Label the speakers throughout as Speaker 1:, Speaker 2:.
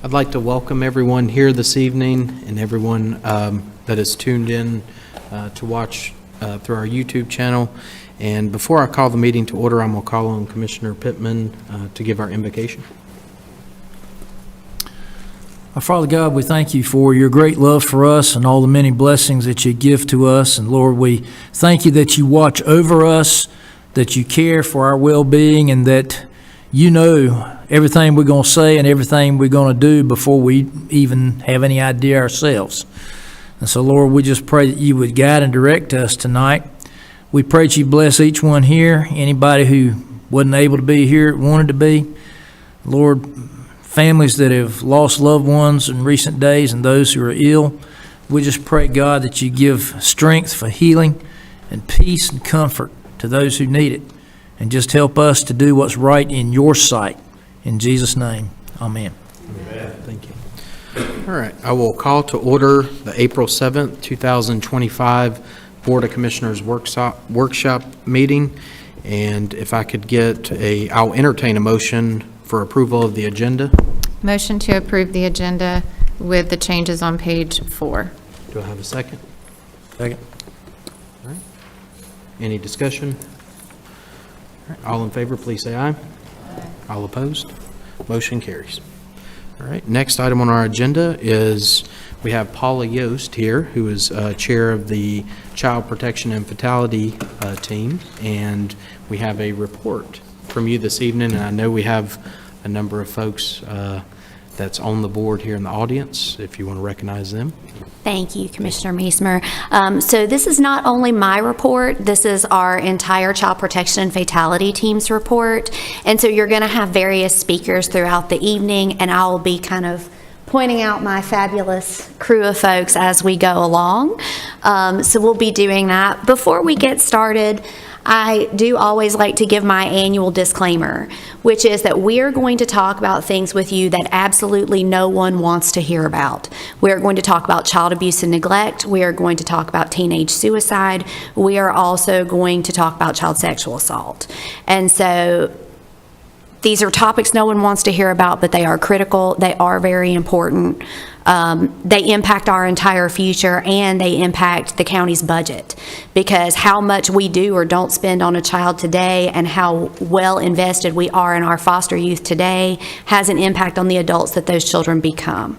Speaker 1: I'd like to welcome everyone here this evening and everyone that is tuned in to watch through our YouTube channel. And before I call the meeting to order, I'm going to call on Commissioner Pittman to give our invocation.
Speaker 2: Our Father God, we thank you for your great love for us and all the many blessings that you give to us. And Lord, we thank you that you watch over us, that you care for our well-being, and that you know everything we're going to say and everything we're going to do before we even have any idea ourselves. And so, Lord, we just pray that you would guide and direct us tonight. We pray that you bless each one here, anybody who wasn't able to be here, wanted to be. Lord, families that have lost loved ones in recent days and those who are ill, we just pray, God, that you give strength for healing and peace and comfort to those who need it, and just help us to do what's right in your sight. In Jesus' name, amen.
Speaker 1: Amen. Thank you. All right, I will call to order the April 7th, 2025 Board of Commissioners workshop meeting. And if I could get I'll entertain a motion for approval of the agenda.
Speaker 3: Motion to approve the agenda with the changes on page 4.
Speaker 1: Do I have a second?
Speaker 2: Second.
Speaker 1: All right. Any discussion? All right. All in favor, please say aye. Aye. All opposed? Motion carries. All right. Next item on our agenda is we have Paula Yost here, who is chair of the Child Protection and Fatality team, and we have a report from you this evening. And I know we have a number of folks that's on the board here in the audience, if you want to recognize them.
Speaker 4: Thank you, Commissioner Meismer. So this is not only my report, this is our entire Child Protection and Fatality team's report. And so you're going to have various speakers throughout the evening, and I'll be kind of pointing out my fabulous crew of folks as we go along. So we'll be doing that. Before we get started, I do always like to give my annual disclaimer, which is that we are going to talk about things with you that absolutely no one wants to hear about. We are going to talk about child abuse and neglect. We are going to talk about teenage suicide. We are also going to talk about child sexual assault. And so these are topics no one wants to hear about, but they are critical. They are very important. They impact our entire future, and they impact the county's budget, because how much we do or don't spend on a child today and how well invested we are in our foster youth today has an impact on the adults that those children become.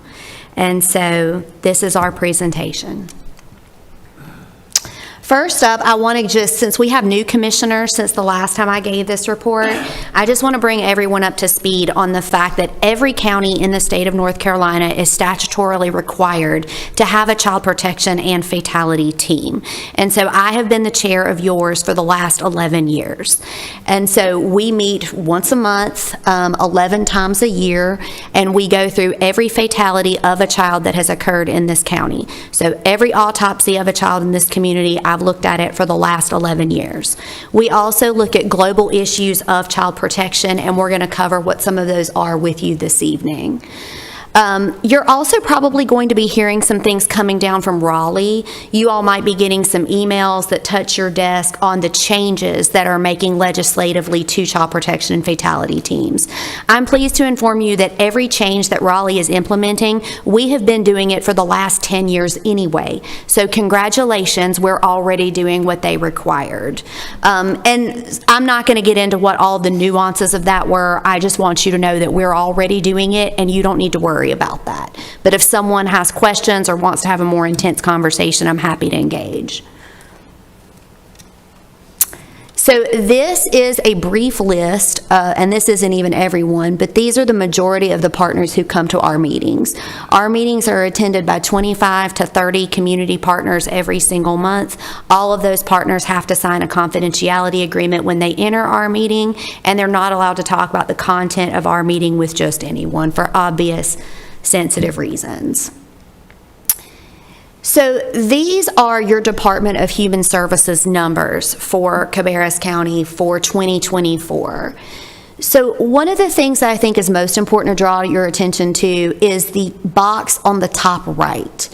Speaker 4: And so this is our presentation. First up, I want to just, since we have new commissioners since the last time I gave this report, I just want to bring everyone up to speed on the fact that every county in the state of North Carolina is statutorily required to have a child protection and fatality team. And so I have been the chair of yours for the last 11 years. And so we meet once a month, 11 times a year, and we go through every fatality of a child that has occurred in this county. So every autopsy of a child in this community, I've looked at it for the last 11 years. We also look at global issues of child protection, and we're going to cover what some of those are with you this evening. You're also probably going to be hearing some things coming down from Raleigh. You all might be getting some emails that touch your desk on the changes that are making legislatively to child protection and fatality teams. I'm pleased to inform you that every change that Raleigh is implementing, we have been doing it for the last 10 years anyway. So congratulations, we're already doing what they required. And I'm not going to get into what all the nuances of that were. I just want you to know that we're already doing it, and you don't need to worry about that. But if someone has questions or wants to have a more intense conversation, I'm happy to engage. So this is a brief list, and this isn't even everyone, but these are the majority of the partners who come to our meetings. Our meetings are attended by 25 to 30 community partners every single month. All of those partners have to sign a confidentiality agreement when they enter our meeting, and they're not allowed to talk about the content of our meeting with just anyone for obvious sensitive reasons. So these are your Department of Human Services numbers for Cabarrus County for 2024. So one of the things that I think is most important to draw your attention to is the box on the top right.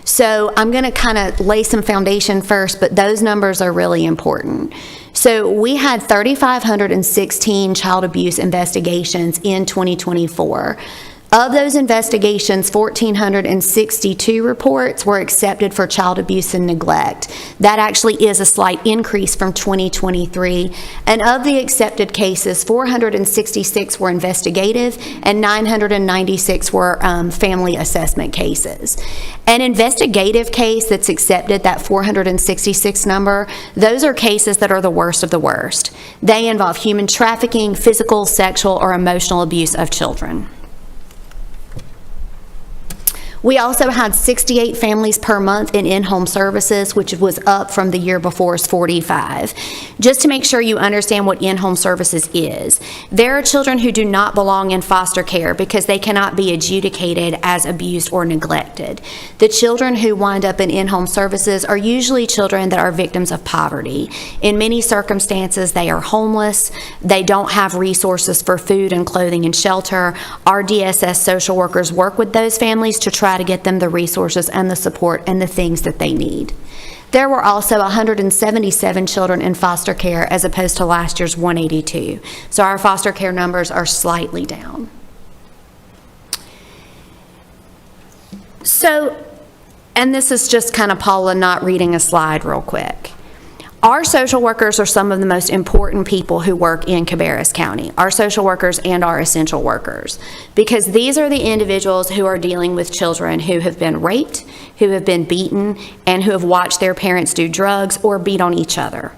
Speaker 4: So I'm going to kind of lay some foundation first, but those numbers are really important. So we had 3,516 child abuse investigations in 2024. Of those investigations, 1,462 reports were accepted for child abuse and neglect. That actually is a slight increase from 2023. And of the accepted cases, 466 were investigative and 996 were family assessment cases. An investigative case that's accepted, that 466 number, those are cases that are the worst of the worst. They involve human trafficking, physical, sexual, or emotional abuse of children. We also had 68 families per month in in-home services, which was up from the year before's 45. Just to make sure you understand what in-home services is, there are children who do not belong in foster care because they cannot be adjudicated as abused or neglected. The children who wind up in in-home services are usually children that are victims of poverty. In many circumstances, they are homeless, they don't have resources for food and clothing and shelter. Our DSS social workers work with those families to try to get them the resources and the support and the things that they need. There were also 177 children in foster care as opposed to last year's 182. So our foster care numbers are slightly down. So, and this is just kind of Paula not reading a slide real quick. Our social workers are some of the most important people who work in Cabarrus County, our social workers and our essential workers, because these are the individuals who are dealing with children who have been raped, who have been beaten, and who have watched their parents do drugs or beat on each other.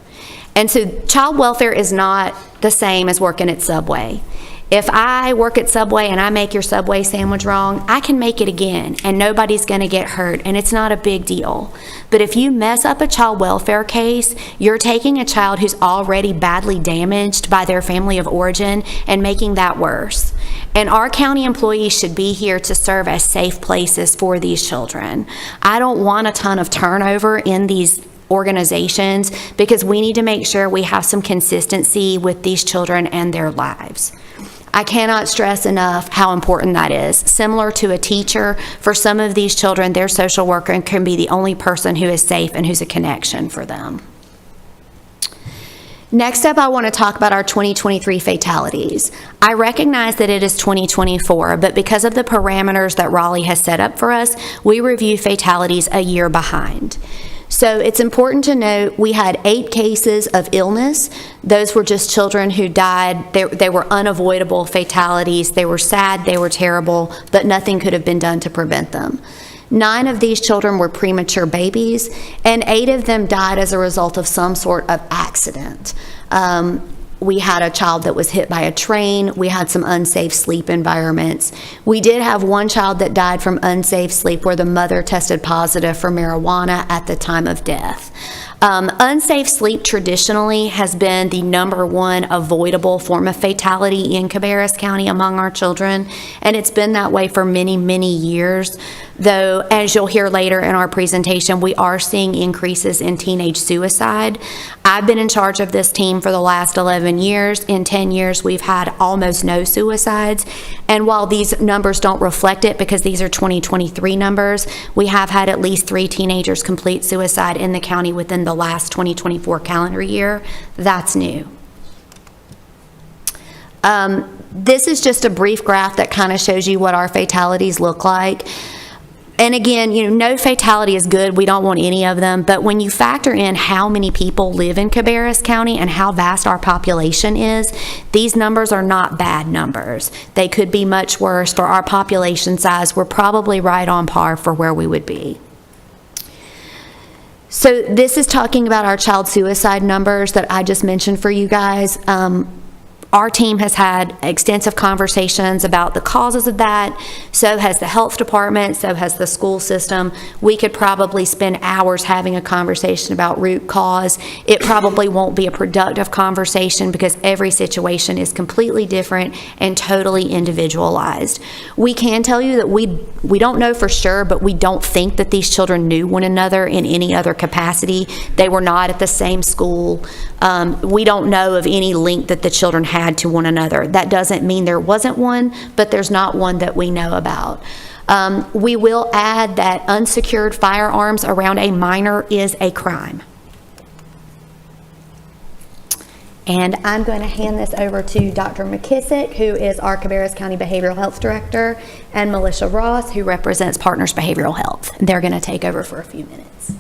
Speaker 4: And so child welfare is not the same as working at Subway. If I work at Subway and I make your Subway sandwich wrong, I can make it again and nobody's going to get hurt and it's not a big deal. But if you mess up a child welfare case, you're taking a child who's already badly damaged by their family of origin and making that worse. And our county employees should be here to serve as safe places for these children. I don't want a ton of turnover in these organizations because we need to make sure we have some consistency with these children and their lives. I cannot stress enough how important that is. Similar to a teacher, for some of these children, their social worker can be the only person who is safe and who's a connection for them. Next up, I want to talk about our 2023 fatalities. I recognize that it is 2024, but because of the parameters that Raleigh has set up for us, we review fatalities a year behind. So it's important to note we had 8 cases of illness. Those were just children who died. They were unavoidable fatalities. They were sad, they were terrible, but nothing could have been done to prevent them. 9 of these children were premature babies, and 8 of them died as a result of some sort of accident. We had a child that was hit by a train. We had some unsafe sleep environments. We did have one child that died from unsafe sleep where the mother tested positive for marijuana at the time of death. Unsafe sleep traditionally has been the #1 avoidable form of fatality in Cabarrus County among our children, and it's been that way for many, many years. Though, as you'll hear later in our presentation, we are seeing increases in teenage suicide. I've been in charge of this team for the last 11 years. In 10 years, we've had almost no suicides. And while these numbers don't reflect it because these are 2023 numbers, we have had at least 3 teenagers complete suicide in the county within the last 2024 calendar year. That's new. This is just a brief graph that kind of shows you what our fatalities look like. And again, no fatality is good. We don't want any of them. But when you factor in how many people live in Cabarrus County and how vast our population is, these numbers are not bad numbers. They could be much worse. For our population size, we're probably right on par for where we would be. So this is talking about our child suicide numbers that I just mentioned for you guys. Our team has had extensive conversations about the causes of that. So has the health department, so has the school system. We could probably spend hours having a conversation about root cause. It probably won't be a productive conversation because every situation is completely different and totally individualized. We can tell you that we don't know for sure, but we don't think that these children knew one another in any other capacity. They were not at the same school. We don't know of any link that the children had to one another. That doesn't mean there wasn't one, but there's not one that we know about. We will add that unsecured firearms around a minor is a crime. And I'm going to hand this over to Dr. McKissick, who is our Cabarrus County Behavioral Health Director, and Melissa Ross, who represents Partners Behavioral Health. They're going to take over for a few minutes.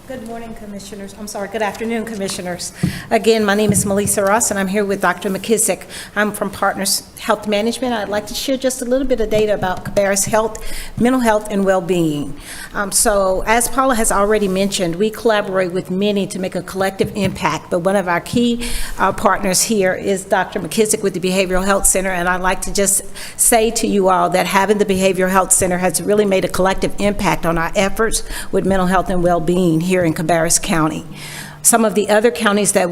Speaker 5: Good morning, Commissioners. Good afternoon, Commissioners. Again, my name is Melissa Ross, and I'm here with Dr. McKissick. I'm from Partners Health Management. I'd like to share just a little bit of data about Cabarrus Health, mental health, and well-being. So, as Paula has already mentioned, we collaborate with many to make a collective impact, but one of our key partners here is Dr. McKissick with the Behavioral Health Center, and I'd like to just say to you all that having the Behavioral Health Center has really made a collective impact on our efforts with mental health and well-being here in Cabarrus County. Some of the other counties that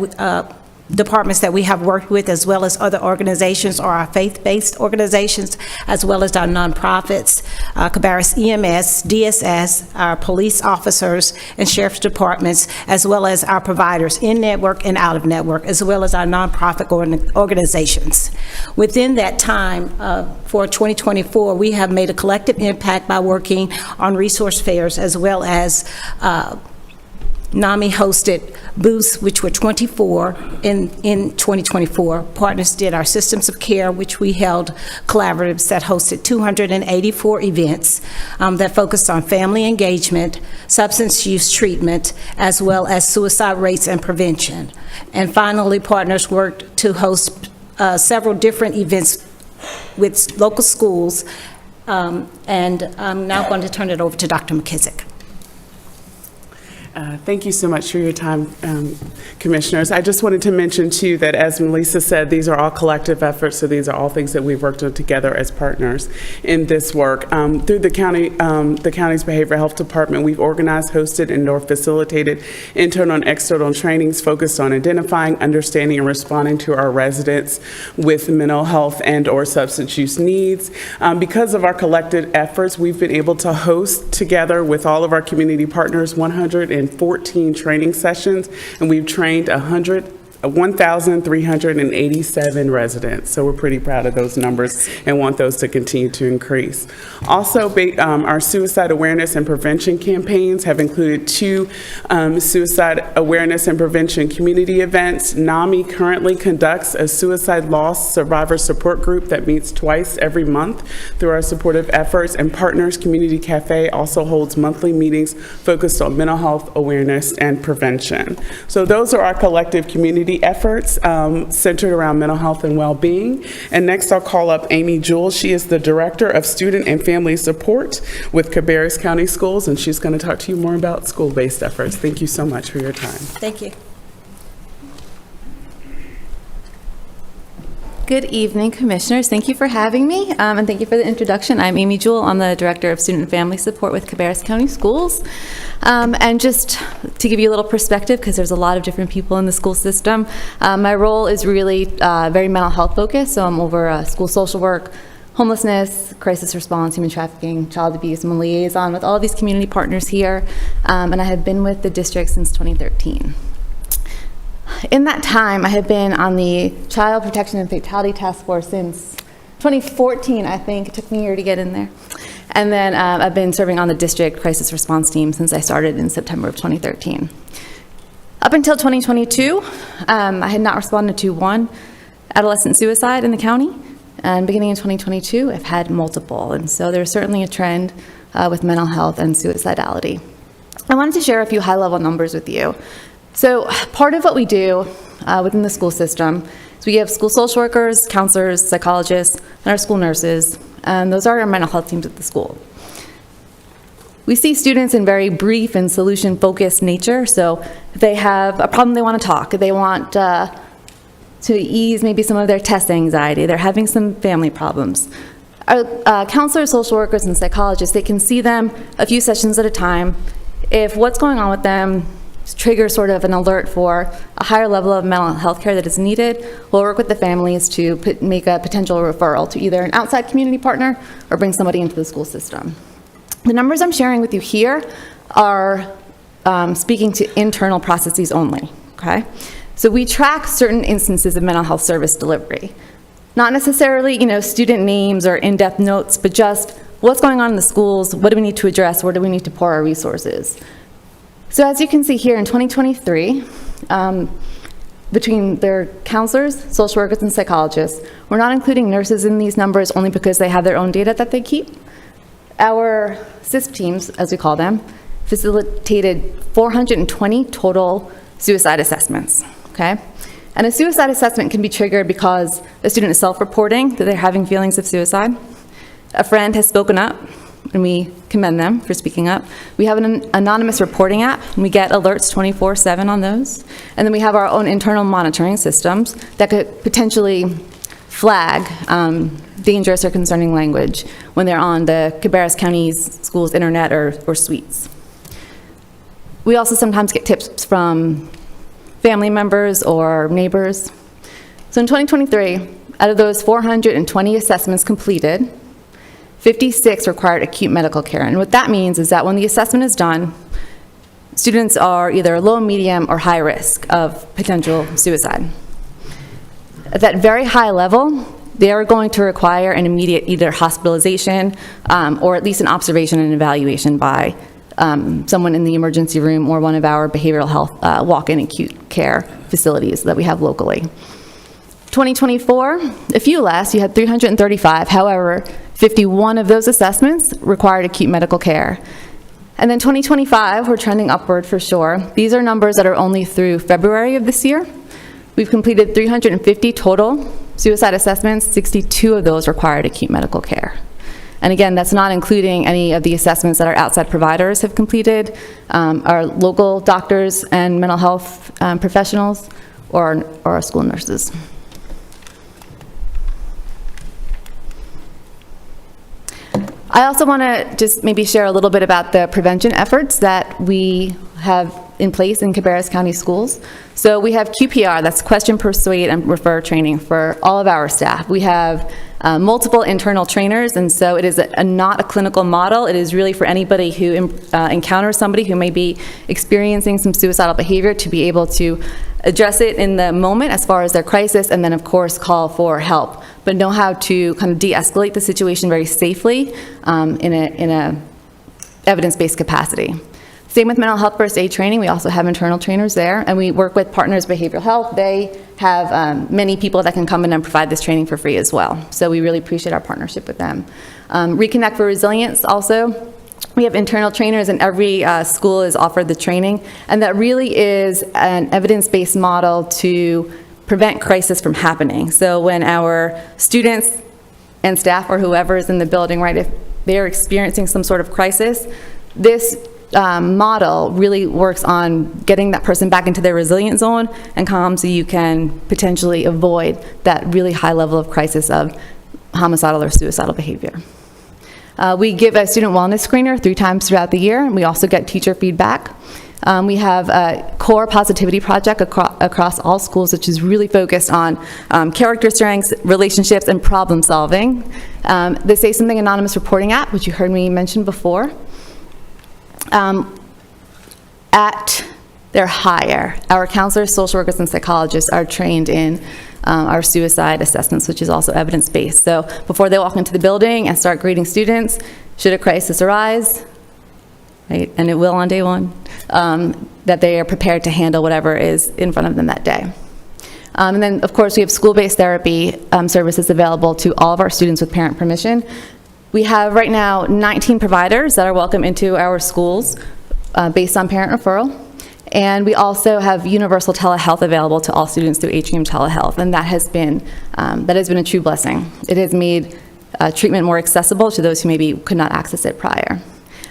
Speaker 5: departments that we have worked with, as well as other organizations, are our faith-based organizations, as well as our nonprofits, Cabarrus EMS, DSS, our police officers and sheriff's departments, as well as our providers in network and out of network, as well as our nonprofit organizations. Within that time, for 2024, we have made a collective impact by working on resource fairs, as well as NAMI-hosted booths, which were 24 in 2024. Partners did our Systems of Care, which we held collaboratives that hosted 284 events that focused on family engagement, substance use treatment, as well as suicide rates and prevention. And finally, Partners worked to host several different events with local schools. And I'm now going to turn it over to Dr. McKissick.
Speaker 6: Thank you so much for your time, Commissioners. I just wanted to mention, too, that as Melissa said, these are all collective efforts, so these are all things that we've worked on together as partners in this work. Through the county's Behavioral Health Department, we've organized, hosted, and or facilitated internal and external trainings focused on identifying, understanding, and responding to our residents with mental health and or substance use needs. Because of our collective efforts, we've been able to host together with all of our community partners 114 training sessions, and we've trained 1,387 residents. So we're pretty proud of those numbers and want those to continue to increase. Also, our suicide awareness and prevention campaigns have included 2 suicide awareness and prevention community events. NAMI currently conducts a suicide loss survivor support group that meets twice every month through our supportive efforts, and Partners Community Cafe also holds monthly meetings focused on mental health awareness and prevention. So those are our collective community efforts centered around mental health and well-being. And next I'll call up Amy Jewell. She is the Director of Student and Family Support with Cabarrus County Schools, and she's going to talk to you more about school-based efforts. Thank you so much for your time.
Speaker 5: Thank you.
Speaker 7: Good evening, Commissioners. Thank you for having me, and thank you for the introduction. I'm Amy Jewell. I'm the Director of Student and Family Support with Cabarrus County Schools. And just to give you a little perspective, because there's a lot of different people in the school system, my role is really very mental health focused. So I'm over school social work, homelessness, crisis response, human trafficking, child abuse. I'm a liaison with all of these community partners here, and I have been with the district since 2013. In that time, I have been on the Child Protection and Fatality Task Force since 2014, I think. It took me a year to get in there. And then I've been serving on the district crisis response team since I started in September of 2013. Up until 2022, I had not responded to one adolescent suicide in the county. And beginning in 2022, I've had multiple. And so there's certainly a trend with mental health and suicidality. I wanted to share a few high-level numbers with you. So part of what we do within the school system is we have school social workers, counselors, psychologists, and our school nurses, and those are our mental health teams at the school. We see students in very brief and solution-focused nature, so if they have a problem they want to talk, they want to ease maybe some of their test anxiety, they're having some family problems. Our counselors, social workers, and psychologists, they can see them a few sessions at a time. If what's going on with them trigger sort of an alert for a higher level of mental health care that is needed, we'll work with the families to make a potential referral to either an outside community partner or bring somebody into the school system. The numbers I'm sharing with you here are speaking to internal processes only, okay? So we track certain instances of mental health service delivery. Not necessarily, student names or in-depth notes, but just what's going on in the schools, what do we need to address, where do we need to pour our resources. So as you can see here in 2023, between their counselors, social workers, and psychologists. We're not including nurses in these numbers only because they have their own data that they keep. Our CISP teams, as we call them, facilitated 420 total suicide assessments, okay? And a suicide assessment can be triggered because a student is self-reporting that they're having feelings of suicide. A friend has spoken up, and we commend them for speaking up. We have an anonymous reporting app, and we get alerts 24/7 on those. And then we have our own internal monitoring systems that could potentially flag dangerous or concerning language when they're on the Cabarrus County's schools' internet or suites. We also sometimes get tips from family members or neighbors. So in 2023, out of those 420 assessments completed, 56 required acute medical care. And what that means is that when the assessment is done, students are either low, medium, or high risk of potential suicide. At that very high level, they are going to require an immediate either hospitalization or at least an observation and evaluation by someone in the emergency room or one of our behavioral health walk-in acute care facilities that we have locally. 2024, a few less, you had 335. However, 51 of those assessments required acute medical care. And then 2025, we're trending upward for sure. These are numbers that are only through February of this year. We've completed 350 total suicide assessments. 62 of those required acute medical care. And again, that's not including any of the assessments that our outside providers have completed, our local doctors and mental health professionals, or our school nurses. I also want to just maybe share a little bit about the prevention efforts that we have in place in Cabarrus County Schools. So we have QPR, that's question, persuade, and refer training for all of our staff. We have multiple internal trainers, and so it is not a clinical model. It is really for anybody who encounters somebody who may be experiencing some suicidal behavior to be able to address it in the moment as far as their crisis, and then of course call for help, but know how to kind of de-escalate the situation very safely in a evidence-based capacity. Same with mental health first aid training. We also have internal trainers there, and we work with Partners Behavioral Health. They have many people that can come in and provide this training for free as well. So we really appreciate our partnership with them. Reconnect for Resilience also. We have internal trainers, and every school is offered the training, and that really is an evidence-based model to prevent crisis from happening. So when our students and staff or whoever is in the building, right, if they're experiencing some sort of crisis, this model really works on getting that person back into their resilient zone and calm so you can potentially avoid that really high level of crisis of homicidal or suicidal behavior. We give a student wellness screener 3 times throughout the year, and we also get teacher feedback. We have a core positivity project across all schools, which is really focused on character strengths, relationships, and problem solving. The Say Something Anonymous reporting app, which you heard me mention before. At their higher, our counselors, social workers, and psychologists are trained in our suicide assessments, which is also evidence-based. So before they walk into the building and start grading students, should a crisis arise, right, and it will on day 1, that they are prepared to handle whatever is in front of them that day. And then, of course, we have school-based therapy services available to all of our students with parent permission. We have right now 19 providers that are welcome into our schools based on parent referral. And we also have universal telehealth available to all students through Atrium Telehealth, and that has been a true blessing. It has made treatment more accessible to those who maybe could not access it prior.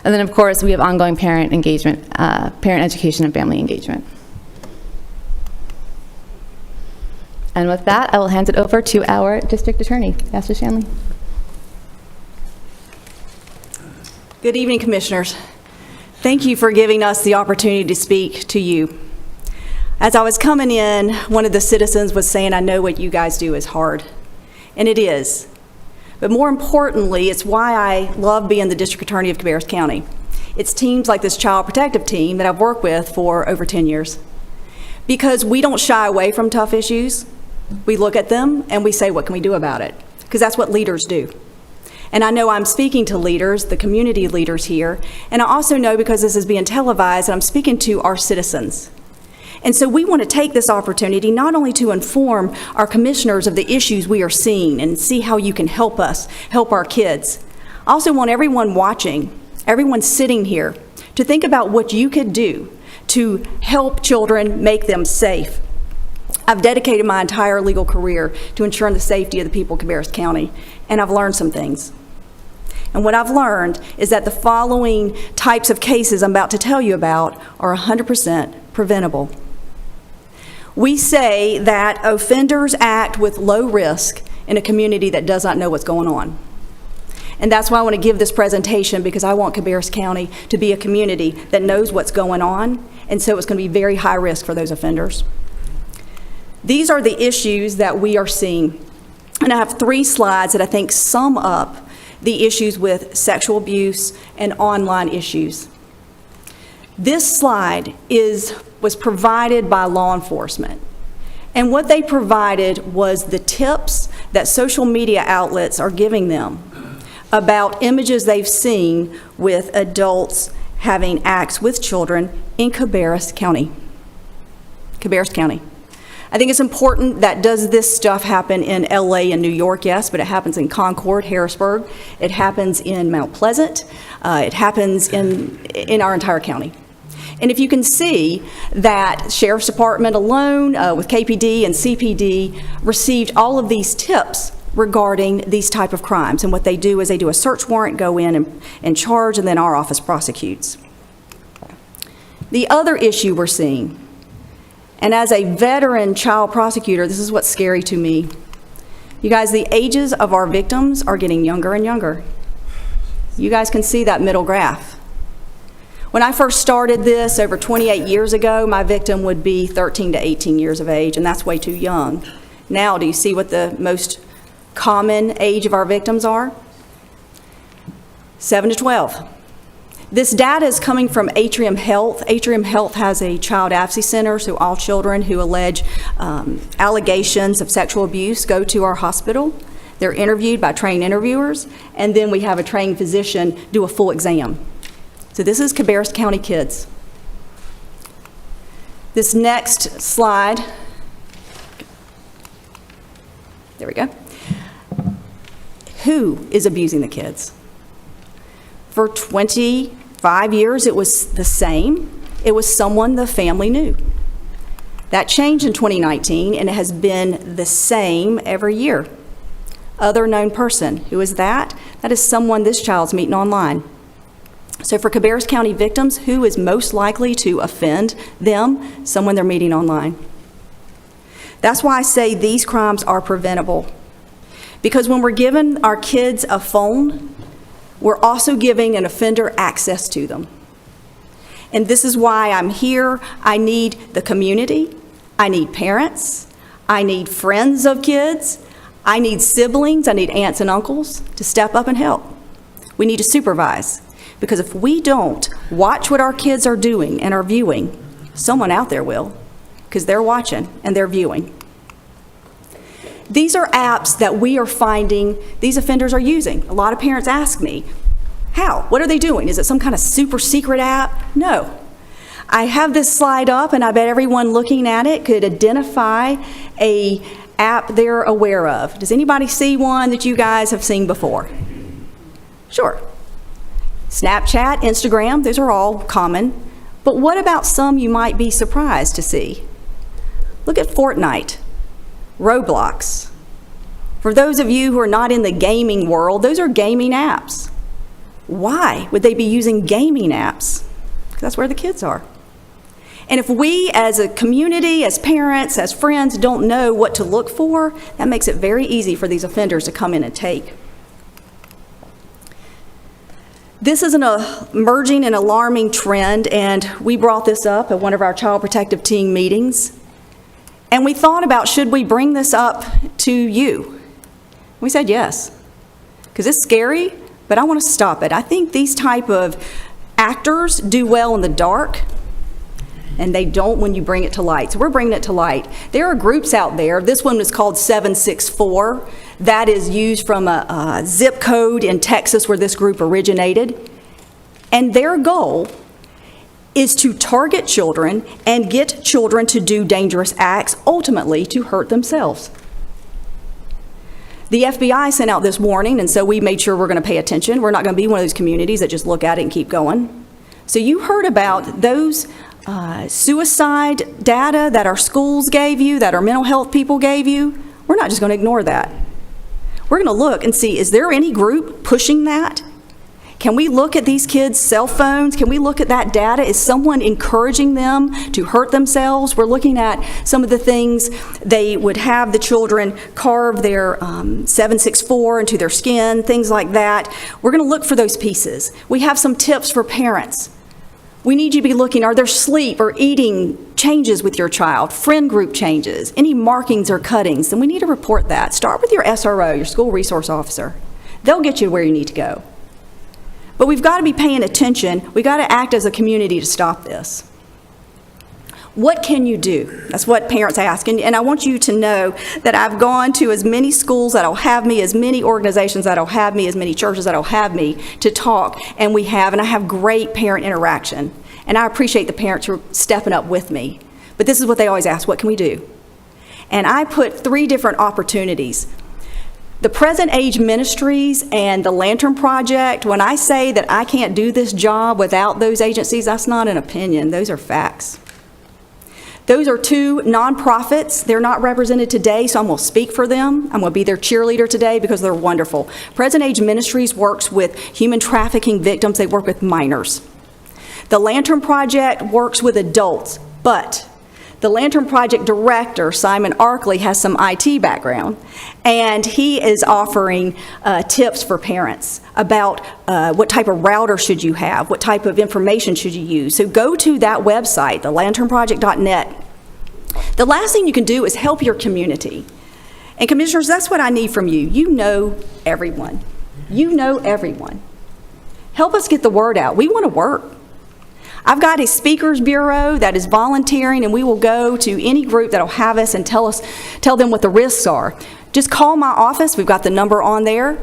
Speaker 7: And then, of course, we have ongoing parent engagement, parent education, and family engagement. And with that, I will hand it over to our district attorney, Pastor Shanley.
Speaker 8: Good evening, Commissioners. Thank you for giving us the opportunity to speak to you. As I was coming in, one of the citizens was saying, I know what you guys do is hard. And it is. But more importantly, it's why I love being the District Attorney of Cabarrus County. It's teams like this Child Protective Team that I've worked with for over 10 years. Because we don't shy away from tough issues. We look at them and we say, what can we do about it? Because that's what leaders do. And I know I'm speaking to leaders, the community leaders here, and I also know because this is being televised, I'm speaking to our citizens. And so we want to take this opportunity not only to inform our commissioners of the issues we are seeing and see how you can help us, help our kids. I also want everyone watching, everyone sitting here, to think about what you could do to help children, make them safe. I've dedicated my entire legal career to ensuring the safety of the people of Cabarrus County, and I've learned some things. And what I've learned is that the following types of cases I'm about to tell you about are 100% preventable. We say that offenders act with low risk in a community that does not know what's going on. And that's why I want to give this presentation, because I want Cabarrus County to be a community that knows what's going on, and so it's going to be very high risk for those offenders. These are the issues that we are seeing. And I have 3 slides that I think sum up the issues with sexual abuse and online issues. This slide was provided by law enforcement. And what they provided was the tips that social media outlets are giving them about images they've seen with adults having acts with children in Cabarrus County. Cabarrus County. I think it's important that does this stuff happen in LA and New York? Yes, but it happens in Concord, Harrisburg. It happens in Mount Pleasant. It happens in our entire county. And if you can see that Sheriff's Department alone with KPD and CPD received all of these tips regarding these type of crimes. And what they do is they do a search warrant, go in and charge, and then our office prosecutes. The other issue we're seeing, and as a veteran child prosecutor, this is what's scary to me. You guys, the ages of our victims are getting younger and younger. You guys can see that middle graph. When I first started this over 28 years ago, my victim would be 13 to 18 years of age, and that's way too young. Now, do you see what the most common age of our victims are? 7 to 12. This data is coming from Atrium Health. Atrium Health has a child advocacy center, so all children who allege allegations of sexual abuse go to our hospital. They're interviewed by trained interviewers, and then we have a trained physician do a full exam. So this is Cabarrus County kids. This next slide, there we go. Who is abusing the kids? For 25 years, it was the same. It was someone the family knew. That changed in 2019, and it has been the same every year. Other known person. Who is that? That is someone this child's meeting online. So for Cabarrus County victims, who is most likely to offend them? Someone they're meeting online. That's why I say these crimes are preventable. Because when we're giving our kids a phone, we're also giving an offender access to them. And this is why I'm here. I need the community. I need parents. I need friends of kids. I need siblings. I need aunts and uncles to step up and help. We need to supervise. Because if we don't watch what our kids are doing and are viewing, someone out there will, because they're watching and they're viewing. These are apps that we are finding these offenders are using. A lot of parents ask me, how? What are they doing? Is it some kind of super secret app? No. I have this slide up, and I bet everyone looking at it could identify a app they're aware of. Does anybody see one that you guys have seen before? Sure. Snapchat, Instagram, those are all common. But what about some you might be surprised to see? Look at Fortnite, Roblox. For those of you who are not in the gaming world, those are gaming apps. Why would they be using gaming apps? Because that's where the kids are. And if we as a community, as parents, as friends, don't know what to look for, that makes it very easy for these offenders to come in and take. This is an emerging and alarming trend, and we brought this up at one of our Child Protective Team meetings. And we thought about, should we bring this up to you? We said yes, because it's scary, but I want to stop it. I think these type of actors do well in the dark, and they don't when you bring it to light. So we're bringing it to light. There are groups out there. This one is called 764. That is used from a zip code in Texas where this group originated. And their goal is to target children and get children to do dangerous acts, ultimately to hurt themselves. The FBI sent out this warning, and so we made sure we're going to pay attention. We're not going to be one of those communities that just look at it and keep going. So you heard about those suicide data that our schools gave you, that our mental health people gave you. We're not just going to ignore that. We're going to look and see, is there any group pushing that? Can we look at these kids' cell phones? Can we look at that data? Is someone encouraging them to hurt themselves? We're looking at some of the things they would have the children carve their 764 into their skin, things like that. We're going to look for those pieces. We have some tips for parents. We need you to be looking, are there sleep or eating changes with your child, friend group changes, any markings or cuttings? Then we need to report that. Start with your SRO, your school resource officer. They'll get you where you need to go. But we've got to be paying attention. We've got to act as a community to stop this. What can you do? That's what parents ask. And I want you to know that I've gone to as many schools that'll have me, as many organizations that'll have me, as many churches that'll have me to talk, and I have great parent interaction. And I appreciate the parents who are stepping up with me. But this is what they always ask, what can we do? And I put 3 different opportunities. The Present Age Ministries and the Lantern Project, when I say that I can't do this job without those agencies, that's not an opinion, those are facts. Those are 2 nonprofits. They're not represented today, so I'm going to speak for them. I'm going to be their cheerleader today because they're wonderful. Present Age Ministries works with human trafficking victims. They work with minors. The Lantern Project works with adults, but the Lantern Project director, Simon Arkley, has some IT background, and he is offering tips for parents about what type of router should you have, what type of information should you use. So go to that website, thelanternproject.net. The last thing you can do is help your community. And commissioners, that's what I need from you. You know everyone. You know everyone. Help us get the word out. We want to work. I've got a speakers bureau that is volunteering, and we will go to any group that'll have us and tell them what the risks are. Just call my office. We've got the number on there.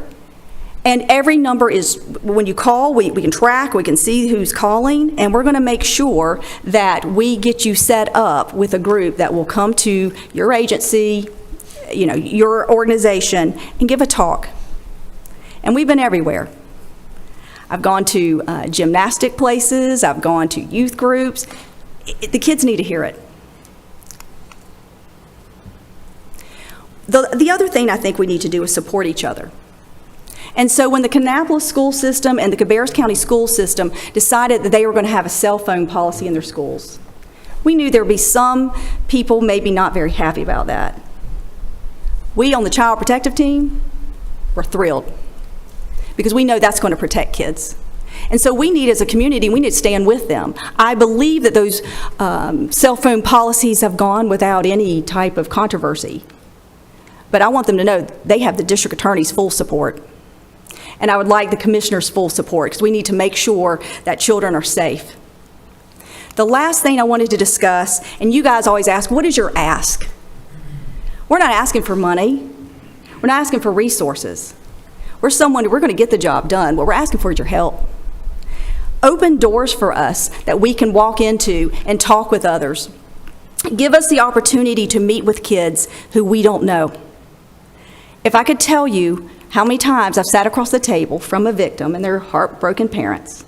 Speaker 8: And every number is, when you call, we can track, we can see who's calling, and we're going to make sure that we get you set up with a group that will come to your agency, your organization, and give a talk. And we've been everywhere. I've gone to gymnastic places, I've gone to youth groups. The kids need to hear it. The other thing I think we need to do is support each other. And so when the Kannapolis school system and the Cabarrus County school system decided that they were going to have a cell phone policy in their schools, we knew there would be some people maybe not very happy about that. We on the Child Protective Team were thrilled, because we know that's going to protect kids. And so we need, as a community, we need to stand with them. I believe that those cell phone policies have gone without any type of controversy. But I want them to know they have the district attorney's full support. And I would like the commissioner's full support, because we need to make sure that children are safe. The last thing I wanted to discuss, and you guys always ask, what is your ask? We're not asking for money. We're not asking for resources. We're going to get the job done. What we're asking for is your help. Open doors for us that we can walk into and talk with others. Give us the opportunity to meet with kids who we don't know. If I could tell you how many times I've sat across the table from a victim and their heartbroken parents,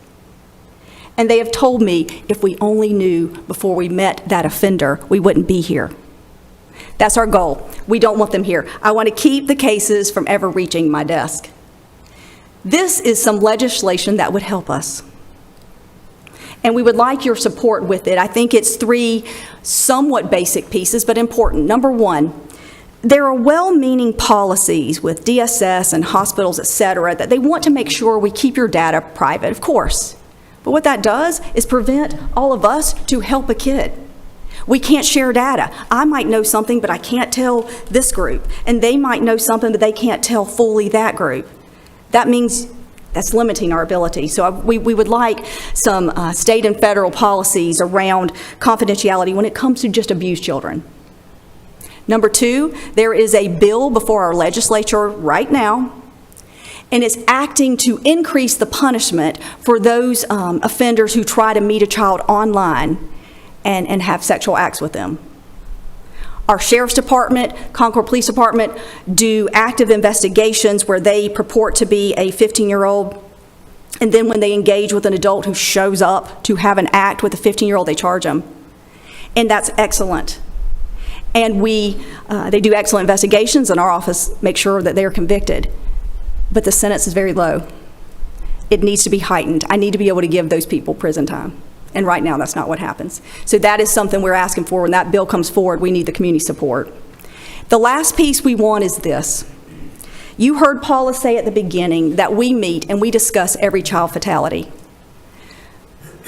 Speaker 8: and they have told me, if we only knew before we met that offender, we wouldn't be here. That's our goal. We don't want them here. I want to keep the cases from ever reaching my desk. This is some legislation that would help us. And we would like your support with it. I think it's 3 somewhat basic pieces, but important. Number 1, there are well-meaning policies with DSS and hospitals, et cetera, that they want to make sure we keep your data private, of course. But what that does is prevent all of us to help a kid. We can't share data. I might know something, but I can't tell this group. And they might know something, but they can't tell fully that group. That means that's limiting our ability. So we would like some state and federal policies around confidentiality when it comes to just abused children. Number 2, there is a bill before our legislature right now, and it's acting to increase the punishment for those offenders who try to meet a child online and have sexual acts with them. Our Sheriff's Department, Concord Police Department do active investigations where they purport to be a 15-year-old, and then when they engage with an adult who shows up to have an act with a 15-year-old, they charge them. And that's excellent. And they do excellent investigations, and our office makes sure that they're convicted. But the sentence is very low. It needs to be heightened. I need to be able to give those people prison time. And right now, that's not what happens. So that is something we're asking for. When that bill comes forward, we need the community support. The last piece we want is this. You heard Paula say at the beginning that we meet and we discuss every child fatality.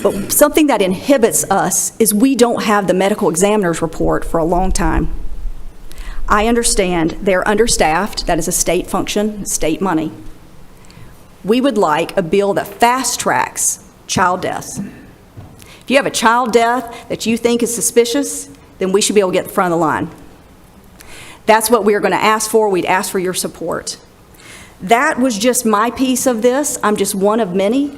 Speaker 8: But something that inhibits us is we don't have the medical examiner's report for a long time. I understand they're understaffed. That is a state function, state money. We would like a bill that fast tracks child deaths. If you have a child death that you think is suspicious, then we should be able to get in front of the line. That's what we're going to ask for. We'd ask for your support. That was just my piece of this. I'm just one of many.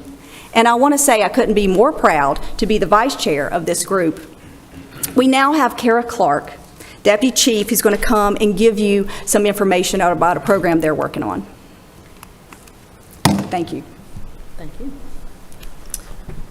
Speaker 8: And I want to say I couldn't be more proud to be the vice chair of this group. We now have Kara Clark, Deputy Chief, who's going to come and give you some information about a program they're working on. Thank you.
Speaker 9: Thank you.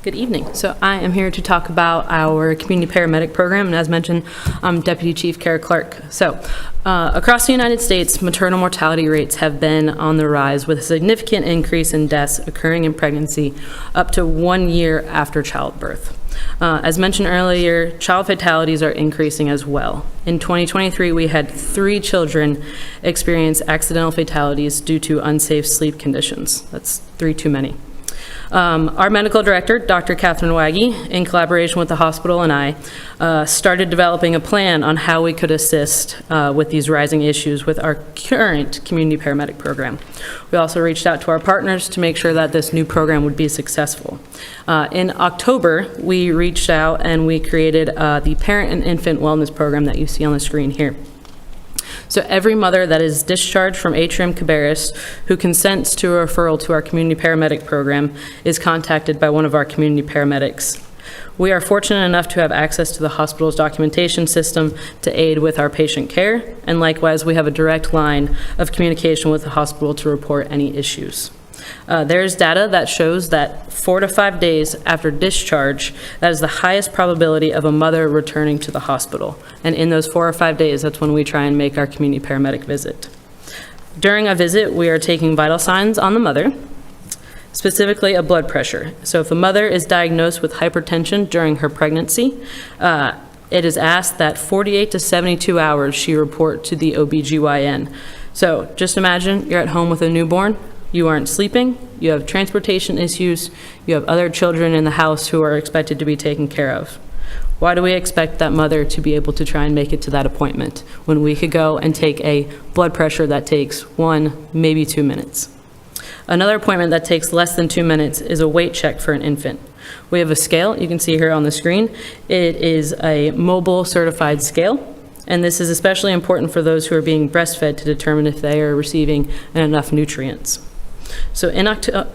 Speaker 9: Good evening. So I am here to talk about our community paramedic program, and as mentioned, I'm Deputy Chief Kara Clark. So across the United States, maternal mortality rates have been on the rise, with a significant increase in deaths occurring in pregnancy up to 1 year after childbirth. As mentioned earlier, child fatalities are increasing as well. In 2023, we had 3 children experience accidental fatalities due to unsafe sleep conditions. That's 3 too many. Our medical director, Dr. Catherine Waggy, in collaboration with the hospital and I, started developing a plan on how we could assist with these rising issues with our current community paramedic program. We also reached out to our partners to make sure that this new program would be successful. In October, we reached out and we created the Parent and Infant Wellness Program that you see on the screen here. So every mother that is discharged from Atrium Cabarrus who consents to a referral to our community paramedic program is contacted by one of our community paramedics. We are fortunate enough to have access to the hospital's documentation system to aid with our patient care, and likewise we have a direct line of communication with the hospital to report any issues. There's data that shows that 4 to 5 days after discharge, that is the highest probability of a mother returning to the hospital. And in those 4 or 5 days, that's when we try and make our community paramedic visit. During a visit, we are taking vital signs on the mother, specifically a blood pressure. So if a mother is diagnosed with hypertension during her pregnancy, it is asked that 48 to 72 hours she report to the OBGYN. So just imagine you're at home with a newborn. You aren't sleeping, you have transportation issues, you have other children in the house who are expected to be taken care of. Why do we expect that mother to be able to try and make it to that appointment when we could go and take a blood pressure that takes 1, maybe 2 minutes? Another appointment that takes less than 2 minutes is a weight check for an infant. We have a scale, you can see here on the screen. It is a mobile certified scale. And this is especially important for those who are being breastfed to determine if they are receiving enough nutrients. So in October,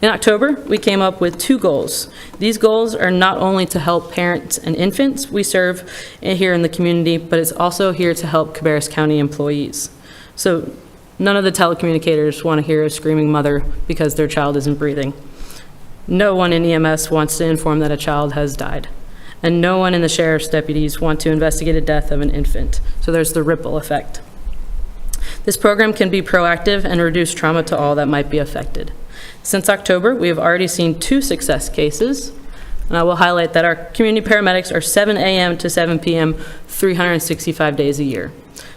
Speaker 9: In October, we came up with 2 goals. These goals are not only to help parents and infants we serve here in the community, but it's also here to help Cabarrus County employees. So none of the telecommunicators want to hear a screaming mother because their child isn't breathing. No one in EMS wants to inform that a child has died. And no one in the sheriff's deputies want to investigate a death of an infant. So there's the ripple effect. This program can be proactive and reduce trauma to all that might be affected. Since October, we have already seen 2 success cases, and I will highlight that our community paramedics are 7 a.m. to 7 p.m. 365 days a year.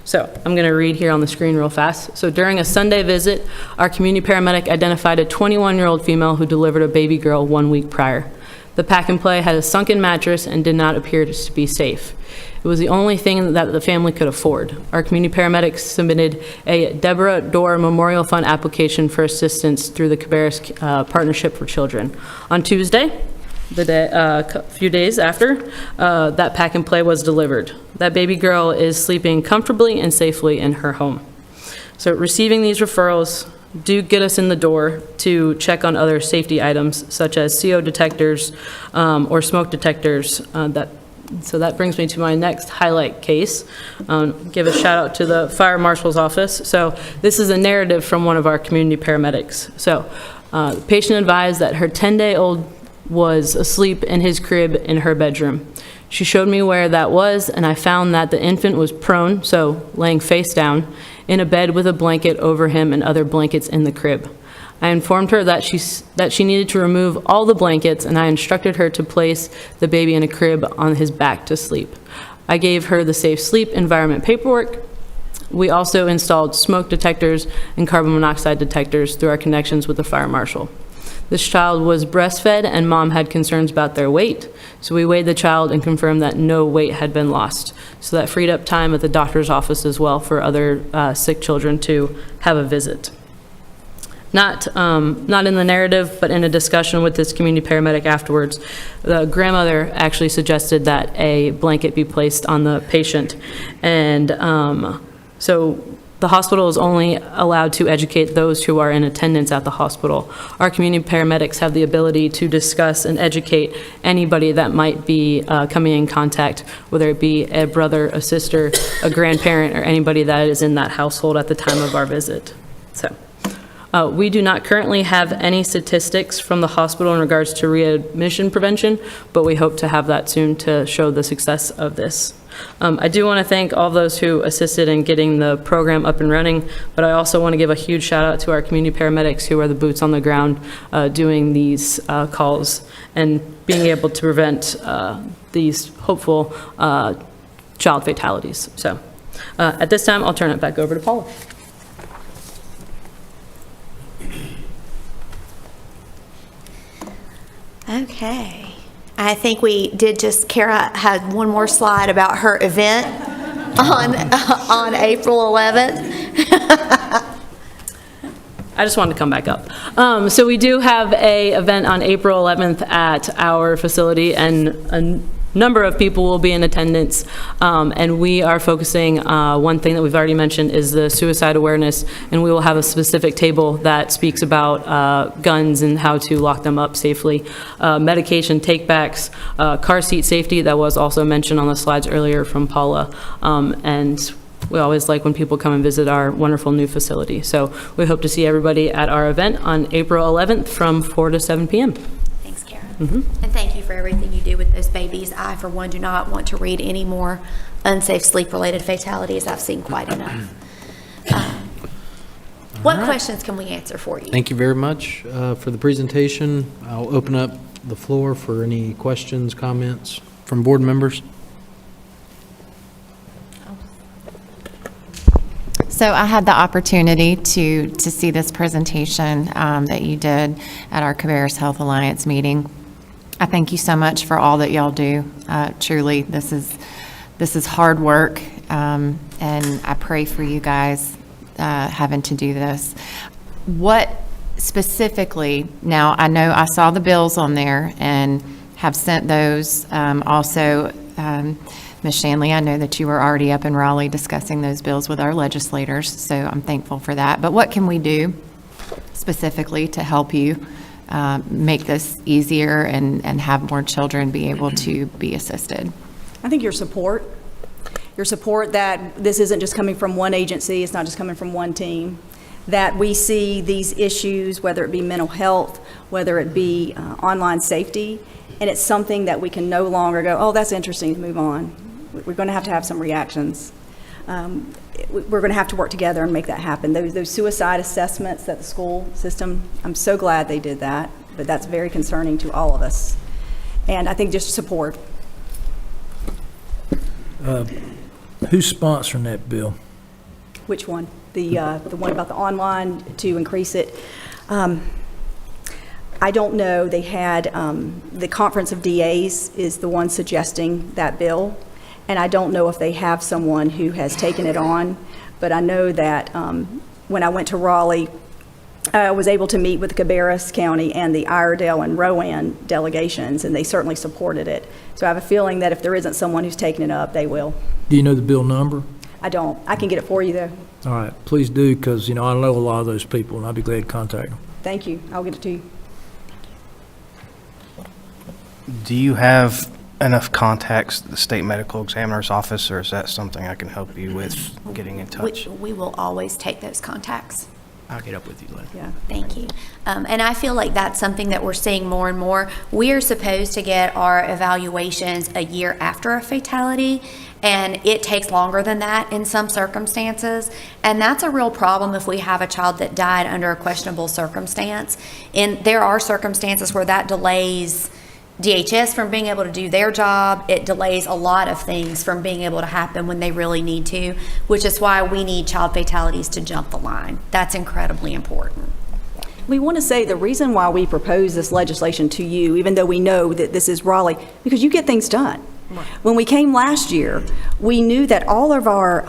Speaker 9: So I'm going to read here on the screen real fast. So during a Sunday visit, our community paramedic identified a 21-year-old female who delivered a baby girl 1 week prior. The pack and play had a sunken mattress and did not appear to be safe. It was the only thing that the family could afford. Our community paramedics submitted a Deborah Dorr Memorial Fund application for assistance through the Cabarrus Partnership for Children. On Tuesday, a few days after, that pack and play was delivered. That baby girl is sleeping comfortably and safely in her home. So receiving these referrals do get us in the door to check on other safety items such as CO detectors or smoke detectors. So that brings me to my next highlight case. Give a shout out to the fire marshal's office. So this is a narrative from one of our community paramedics. So the patient advised that her 10-day-old was asleep in his crib in her bedroom. She showed me where that was, and I found that the infant was prone, so laying face down, in a bed with a blanket over him and other blankets in the crib. I informed her that she needed to remove all the blankets, and I instructed her to place the baby in a crib on his back to sleep. I gave her the safe sleep environment paperwork. We also installed smoke detectors and carbon monoxide detectors through our connections with the fire marshal. This child was breastfed, and mom had concerns about their weight, so we weighed the child and confirmed that no weight had been lost. So that freed up time at the doctor's office as well for other sick children to have a visit. Not in the narrative, but in a discussion with this community paramedic afterwards, the grandmother actually suggested that a blanket be placed on the patient. And so the hospital is only allowed to educate those who are in attendance at the hospital. Our community paramedics have the ability to discuss and educate anybody that might be coming in contact, whether it be a brother, a sister, a grandparent, or anybody that is in that household at the time of our visit. So. We do not currently have any statistics from the hospital in regards to readmission prevention, but we hope to have that soon to show the success of this. I do want to thank all those who assisted in getting the program up and running, but I also want to give a huge shout out to our community paramedics who are the boots on the ground doing these calls and being able to prevent these hopeful child fatalities. So at this time, I'll turn it back over to Paula.
Speaker 4: Okay. I think we did just, Kara had one more slide about her event on April 11th.
Speaker 9: I just wanted to come back up. So we do have a event on April 11th at our facility, and a number of people will be in attendance, and we are focusing, one thing that we've already mentioned is the suicide awareness, and we will have a specific table that speaks about guns and how to lock them up safely, medication takebacks, car seat safety, that was also mentioned on the slides earlier from Paula, and we always like when people come and visit our wonderful new facility. So we hope to see everybody at our event on April 11th from 4 to 7 p.m.
Speaker 4: Thanks, Kara. And thank you for everything you do with those babies. I, for one, do not want to read any more unsafe sleep-related fatalities. I've seen quite enough. What questions can we answer for you?
Speaker 1: Thank you very much for the presentation. I'll open up the floor for any questions, comments from board members.
Speaker 3: So I had the opportunity to see this presentation that you did at our Cabarrus Health Alliance meeting. I thank you so much for all that y'all do. Truly, this is hard work, and I pray for you guys having to do this. What specifically, now I know I saw the bills on there and have sent those also. Ms. Shanley, I know that you were already up in Raleigh discussing those bills with our legislators, so I'm thankful for that. But what can we do specifically to help you make this easier and have more children be able to be assisted?
Speaker 8: I think your support that this isn't just coming from one agency, it's not just coming from one team, that we see these issues, whether it be mental health, whether it be online safety, and it's something that we can no longer go, oh, that's interesting, move on. We're going to have some reactions. We're going to have to work together and make that happen. Those suicide assessments that the school system, I'm so glad they did that, but that's very concerning to all of us. And I think just support.
Speaker 2: Who's sponsoring that bill?
Speaker 8: Which one? The one about the online to increase it. I don't know. They had, the Conference of DAs is the one suggesting that bill, and I don't know if they have someone who has taken it on, but I know that when I went to Raleigh, I was able to meet with the Cabarrus County and the Iredell and Rowan delegations, and they certainly supported it. So I have a feeling that if there isn't someone who's taken it up, they will.
Speaker 2: Do you know the bill number?
Speaker 8: I don't. I can get it for you, though.
Speaker 2: All right, please do, because, I know a lot of those people, and I'd be glad to contact them.
Speaker 8: Thank you. I'll get it to you.
Speaker 10: Do you have enough contacts at the state medical examiner's office, or is that something I can help you with getting in touch?
Speaker 4: We will always take those contacts.
Speaker 10: I'll get up with you later.
Speaker 8: Yeah.
Speaker 4: Thank you. And I feel like that's something that we're seeing more and more. We are supposed to get our evaluations a year after a fatality, and it takes longer than that in some circumstances. And that's a real problem if we have a child that died under a questionable circumstance. And there are circumstances where that delays DHS from being able to do their job. It delays a lot of things from being able to happen when they really need to, which is why we need child fatalities to jump the line. That's incredibly important.
Speaker 8: We want to say the reason why we propose this legislation to you, even though we know that this is Raleigh, because you get things done. When we came last year, we knew that all of our,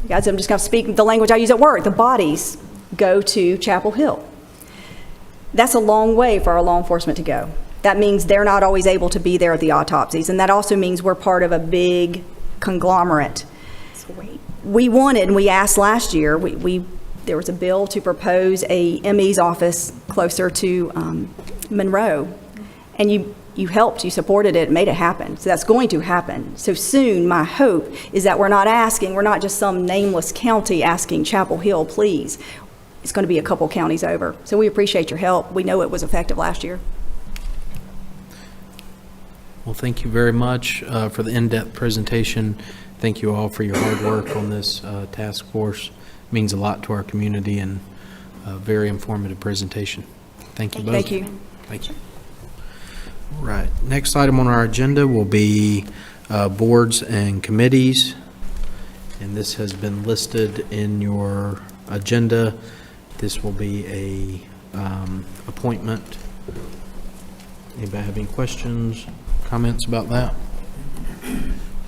Speaker 8: guys, I'm just going to speak the language I use at work, the bodies go to Chapel Hill. That's a long way for our law enforcement to go. That means they're not always able to be there at the autopsies, and that also means we're part of a big conglomerate. We wanted, and we asked last year, there was a bill to propose a ME's office closer to Monroe, and you helped, you supported it, made it happen. So that's going to happen. So soon, my hope is that we're not just some nameless county asking Chapel Hill, please. It's going to be a couple counties over. So we appreciate your help. We know it was effective last year.
Speaker 1: Well, thank you very much for the in-depth presentation. Thank you all for your hard work on this task force. It means a lot to our community, and a very informative presentation. Thank you both.
Speaker 8: Thank you.
Speaker 1: Thank you. All right. Next item on our agenda will be boards and committees. And this has been listed in your agenda. This will be a appointment. Anybody have any questions, comments about that?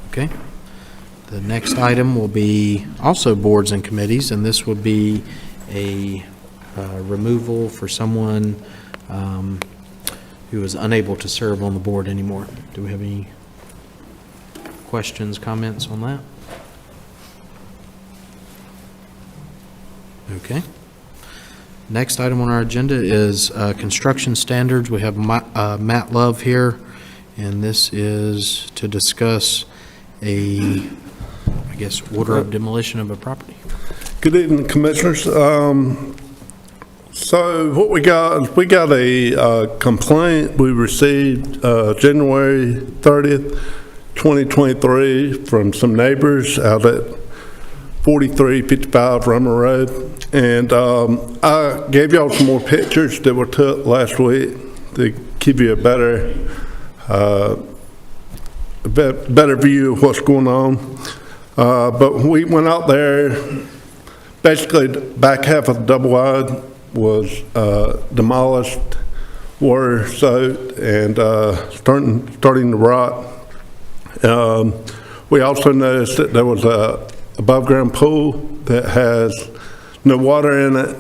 Speaker 1: Okay. The next item will be also boards and committees, and this would be a removal for someone who is unable to serve on the board anymore. Do we have any questions, comments on that? Okay. Next item on our agenda is construction standards. We have Matt Love here, and this is to discuss a, I guess, order of demolition of a property.
Speaker 11: Good evening, Commissioners. So what we got is we got a complaint we received January 30th, 2023 from some neighbors out at 4355 Rummer Road. And I gave y'all some more pictures that were took last week to give you a better view of what's going on. But we went out there, basically the back half of the double wide was demolished, water soaked, and starting to rot. We also noticed that there was a above ground pool that has no water in it,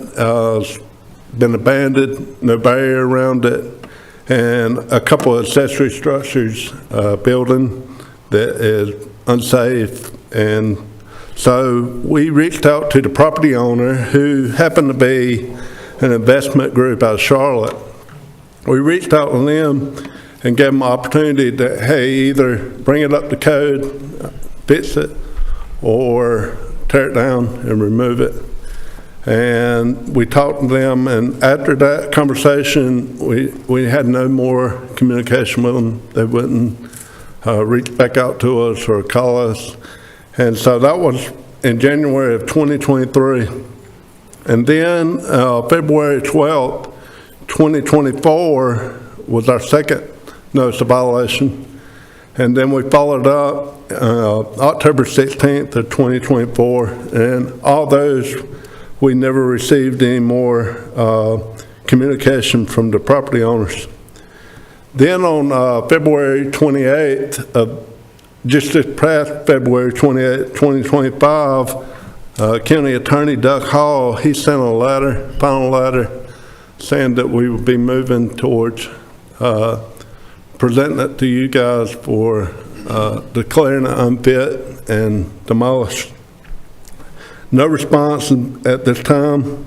Speaker 11: been abandoned, no barrier around it, and a couple of accessory structures, building that is unsafe. And so we reached out to the property owner, who happened to be an investment group out of Charlotte. We reached out to them and gave them an opportunity to, hey, either bring it up to code, fix it, or tear it down and remove it. And we talked to them, and after that conversation, we had no more communication with them. They wouldn't reach back out to us or call us. And so that was in January of 2023. And then February 12th, 2024 was our second notice of violation. And then we followed up October 16th of 2024, and all those, we never received any more communication from the property owners. Then on February 28th, just this past February 28th, 2025, County Attorney Doug Hall, he sent a letter, final letter, saying that we would be moving towards presenting it to you guys for declaring it unfit and demolished. No response at this time.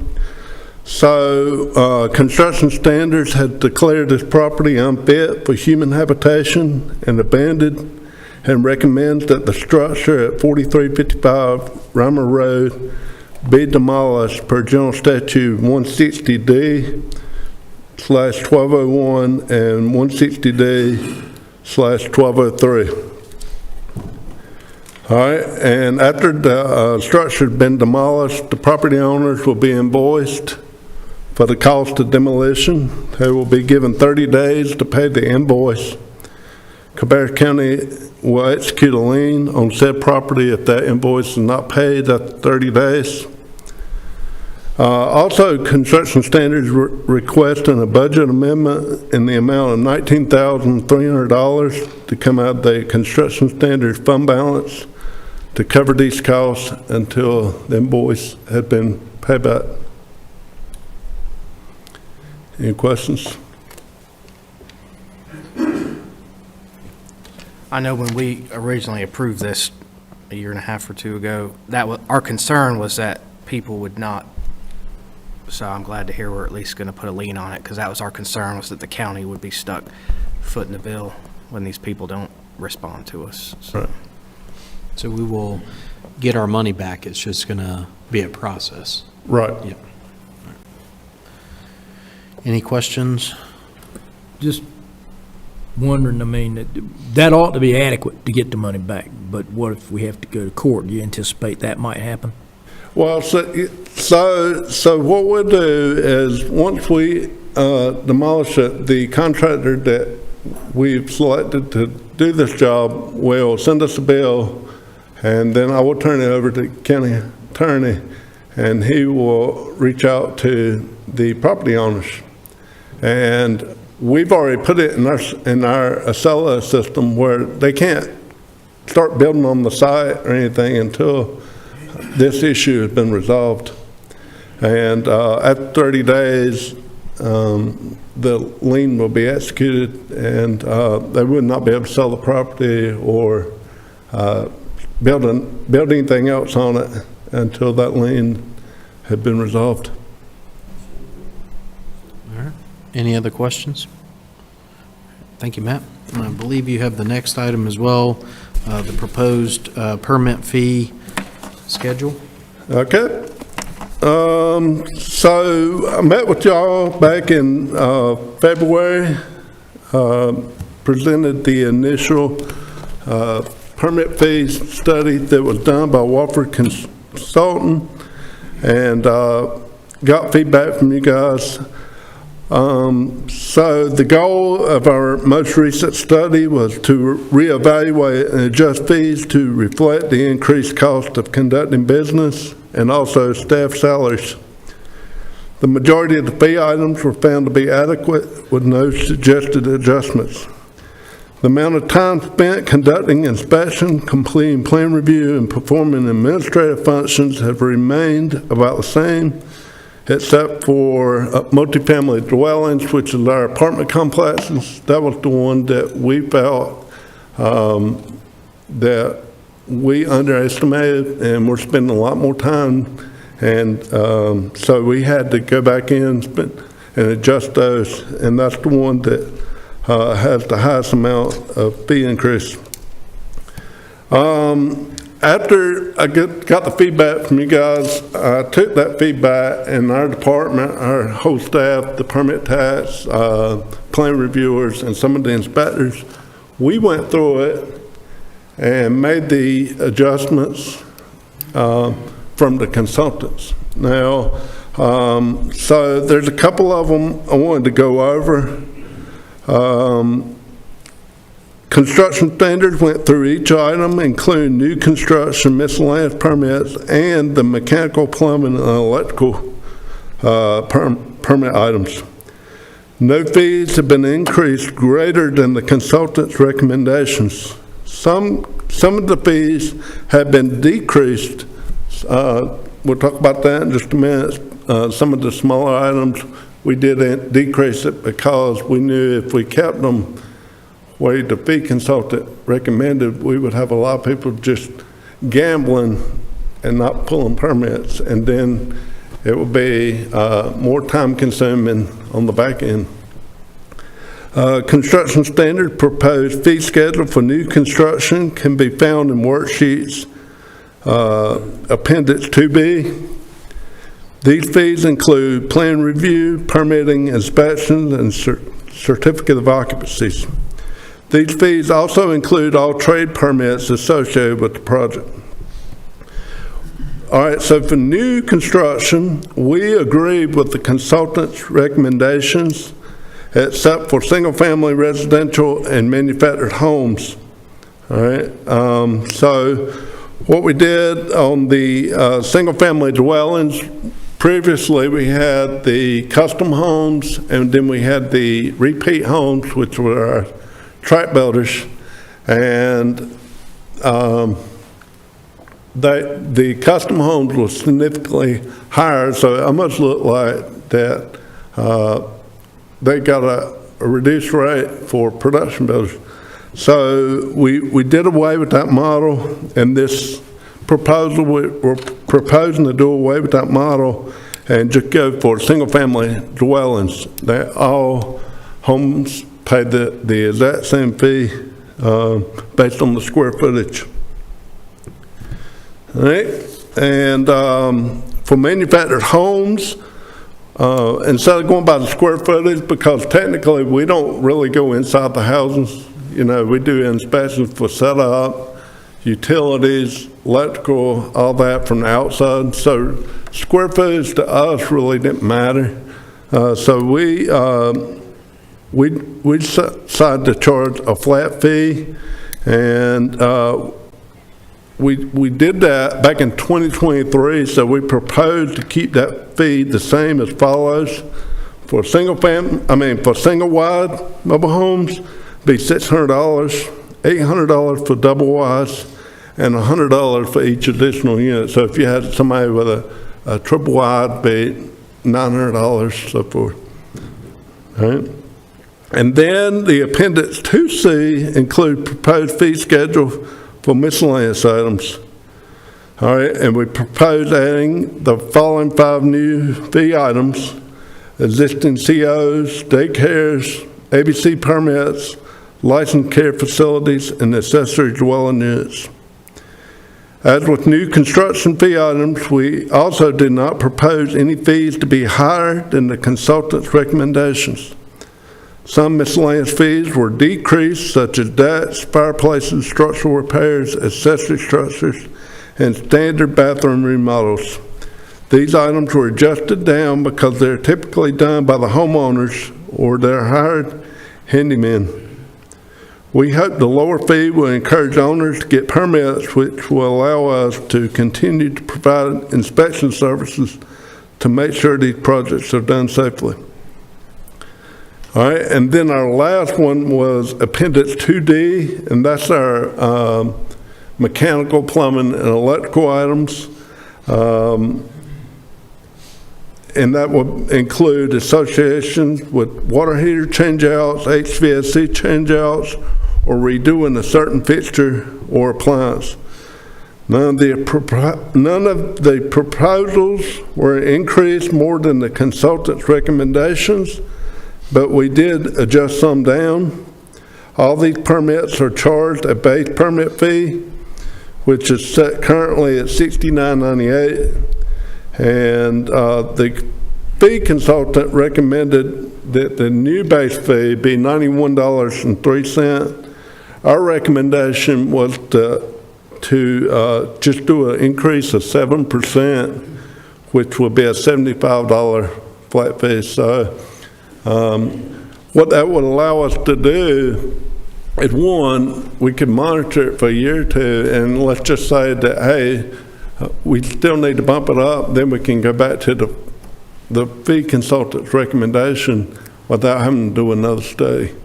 Speaker 11: So, construction standards had declared this property unfit for human habitation and abandoned, and recommends that the structure at 4355 Reimer Road be demolished per General Statute 160D/1201 and 160D/1203. All right, and after the structure has been demolished, the property owners will be invoiced for the cost of demolition. They will be given 30 days to pay the invoice. Cabarrus County will execute a lien on said property if that invoice is not paid after 30 days. Also, construction standards requesting a budget amendment in the amount of $19,300 to come out of the construction standards fund balance to cover these costs until the invoice had been paid back. Any questions?
Speaker 10: I know when we originally approved this a year and a half or two ago, our concern was that people would not, so I'm glad to hear we're at least going to put a lien on it, because that was our concern, was that the county would be stuck footing the bill when these people don't respond to us. So.
Speaker 11: Right.
Speaker 1: So we will get our money back. It's just going to be a process.
Speaker 11: Right.
Speaker 1: Yep. Any questions?
Speaker 2: Just wondering, I mean, that ought to be adequate to get the money back, but what if we have to go to court? Do you anticipate that might happen?
Speaker 11: Well, so what we'll do is, once we demolish it, the contractor that we've selected to do this job will send us a bill, and then I will turn it over to the county attorney, and he will reach out to the property owners. And we've already put it in our Acela system where they can't start building on the site or anything until this issue has been resolved. And after 30 days, the lien will be executed, and they would not be able to sell the property or build anything else on it until that lien had been resolved.
Speaker 1: All right. Any other questions? Thank you, Matt. I believe you have the next item as well, the proposed permit fee schedule.
Speaker 11: Okay. So I met with y'all back in February, presented the initial permit fee study that was done by Wofford Consultant, and got feedback from you guys. So the goal of our most recent study was to reevaluate and adjust fees to reflect the increased cost of conducting business and also staff salaries. The majority of the fee items were found to be adequate with no suggested adjustments. The amount of time spent conducting inspection, completing plan review, and performing administrative functions have remained about the same, except for multifamily dwellings, which is our apartment complexes. That was the one that we felt that we underestimated, and we're spending a lot more time, and so we had to go back in and adjust those, and that's the one that has the highest amount of fee increase. After I got the feedback from you guys, I took that feedback, and our department, our whole staff, the permit tax, plan reviewers, and some of the inspectors, we went through it and made the adjustments from the consultants. Now, so there's a couple of them I wanted to go over. Construction standards went through each item, including new construction, miscellaneous permits, and the mechanical, plumbing, and electrical permit items. No fees have been increased greater than the consultant's recommendations. Some of the fees have been decreased. We'll talk about that in just a minute. Some of the smaller items, we did decrease it because we knew if we kept them way the fee consultant recommended, we would have a lot of people just gambling and not pulling permits, and then it will be more time consuming on the back end. Construction standard proposed fee schedule for new construction can be found in worksheets Appendix 2B. These fees include plan review, permitting, inspections, and certificate of occupancies. These fees also include all trade permits associated with the project. All right, so for new construction, we agreed with the consultant's recommendations, except for single-family residential and manufactured homes. All right, so what we did on the single-family dwellings, previously we had the custom homes, and then we had the repeat homes, which were our tract builders, and the custom homes were significantly higher, so it almost looked like that they got a reduced rate for production builders. So we did away with that model, and this proposal, we're proposing to do away with that model and just go for single-family dwellings. That all homes pay the exact same fee based on the square footage. All right, and for manufactured homes, instead of going by the square footage, because technically we don't really go inside the houses, you know, we do inspections for setup, utilities, electrical, all that from the outside. So square footage to us really didn't matter. So we decided to charge a flat fee, and we did that back in 2023. So we proposed to keep that fee the same as follows: for single wide mobile homes, be $600, $800 for double wides, and $100 for each additional unit. So if you had somebody with a triple wide, be $900, so forth. All right. And then the Appendix 2C include proposed fee schedule for miscellaneous items. All right, and we propose adding the following 5 new fee items: existing COs, daycares, ABC permits, licensed care facilities, and accessory dwelling units. As with new construction fee items, we also did not propose any fees to be higher than the consultant's recommendations. Some miscellaneous fees were decreased, such as decks, fireplaces, structural repairs, accessory structures, and standard bathroom remodels. These items were adjusted down because they're typically done by the homeowners or their hired handymen. We hope the lower fee will encourage owners to get permits, which will allow us to continue to provide inspection services to make sure these projects are done safely. All right, and then our last one was Appendix 2D, and that's our mechanical, plumbing, and electrical items. And that would include associations with water heater changeouts, HVAC changeouts, or redoing a certain fixture or appliance. None of the proposals were increased more than the consultant's recommendations, but we did adjust some down. All these permits are charged a base permit fee, which is set currently at $69.98. And the fee consultant recommended that the new base fee be $91.03. Our recommendation was to just do an increase of 7%, which would be a $75 flat fee. So what that would allow us to do is, one, we could monitor it for a year or two, and let's just say that, hey, we still need to bump it up, then we can go back to the fee consultant's recommendation without having to do another study.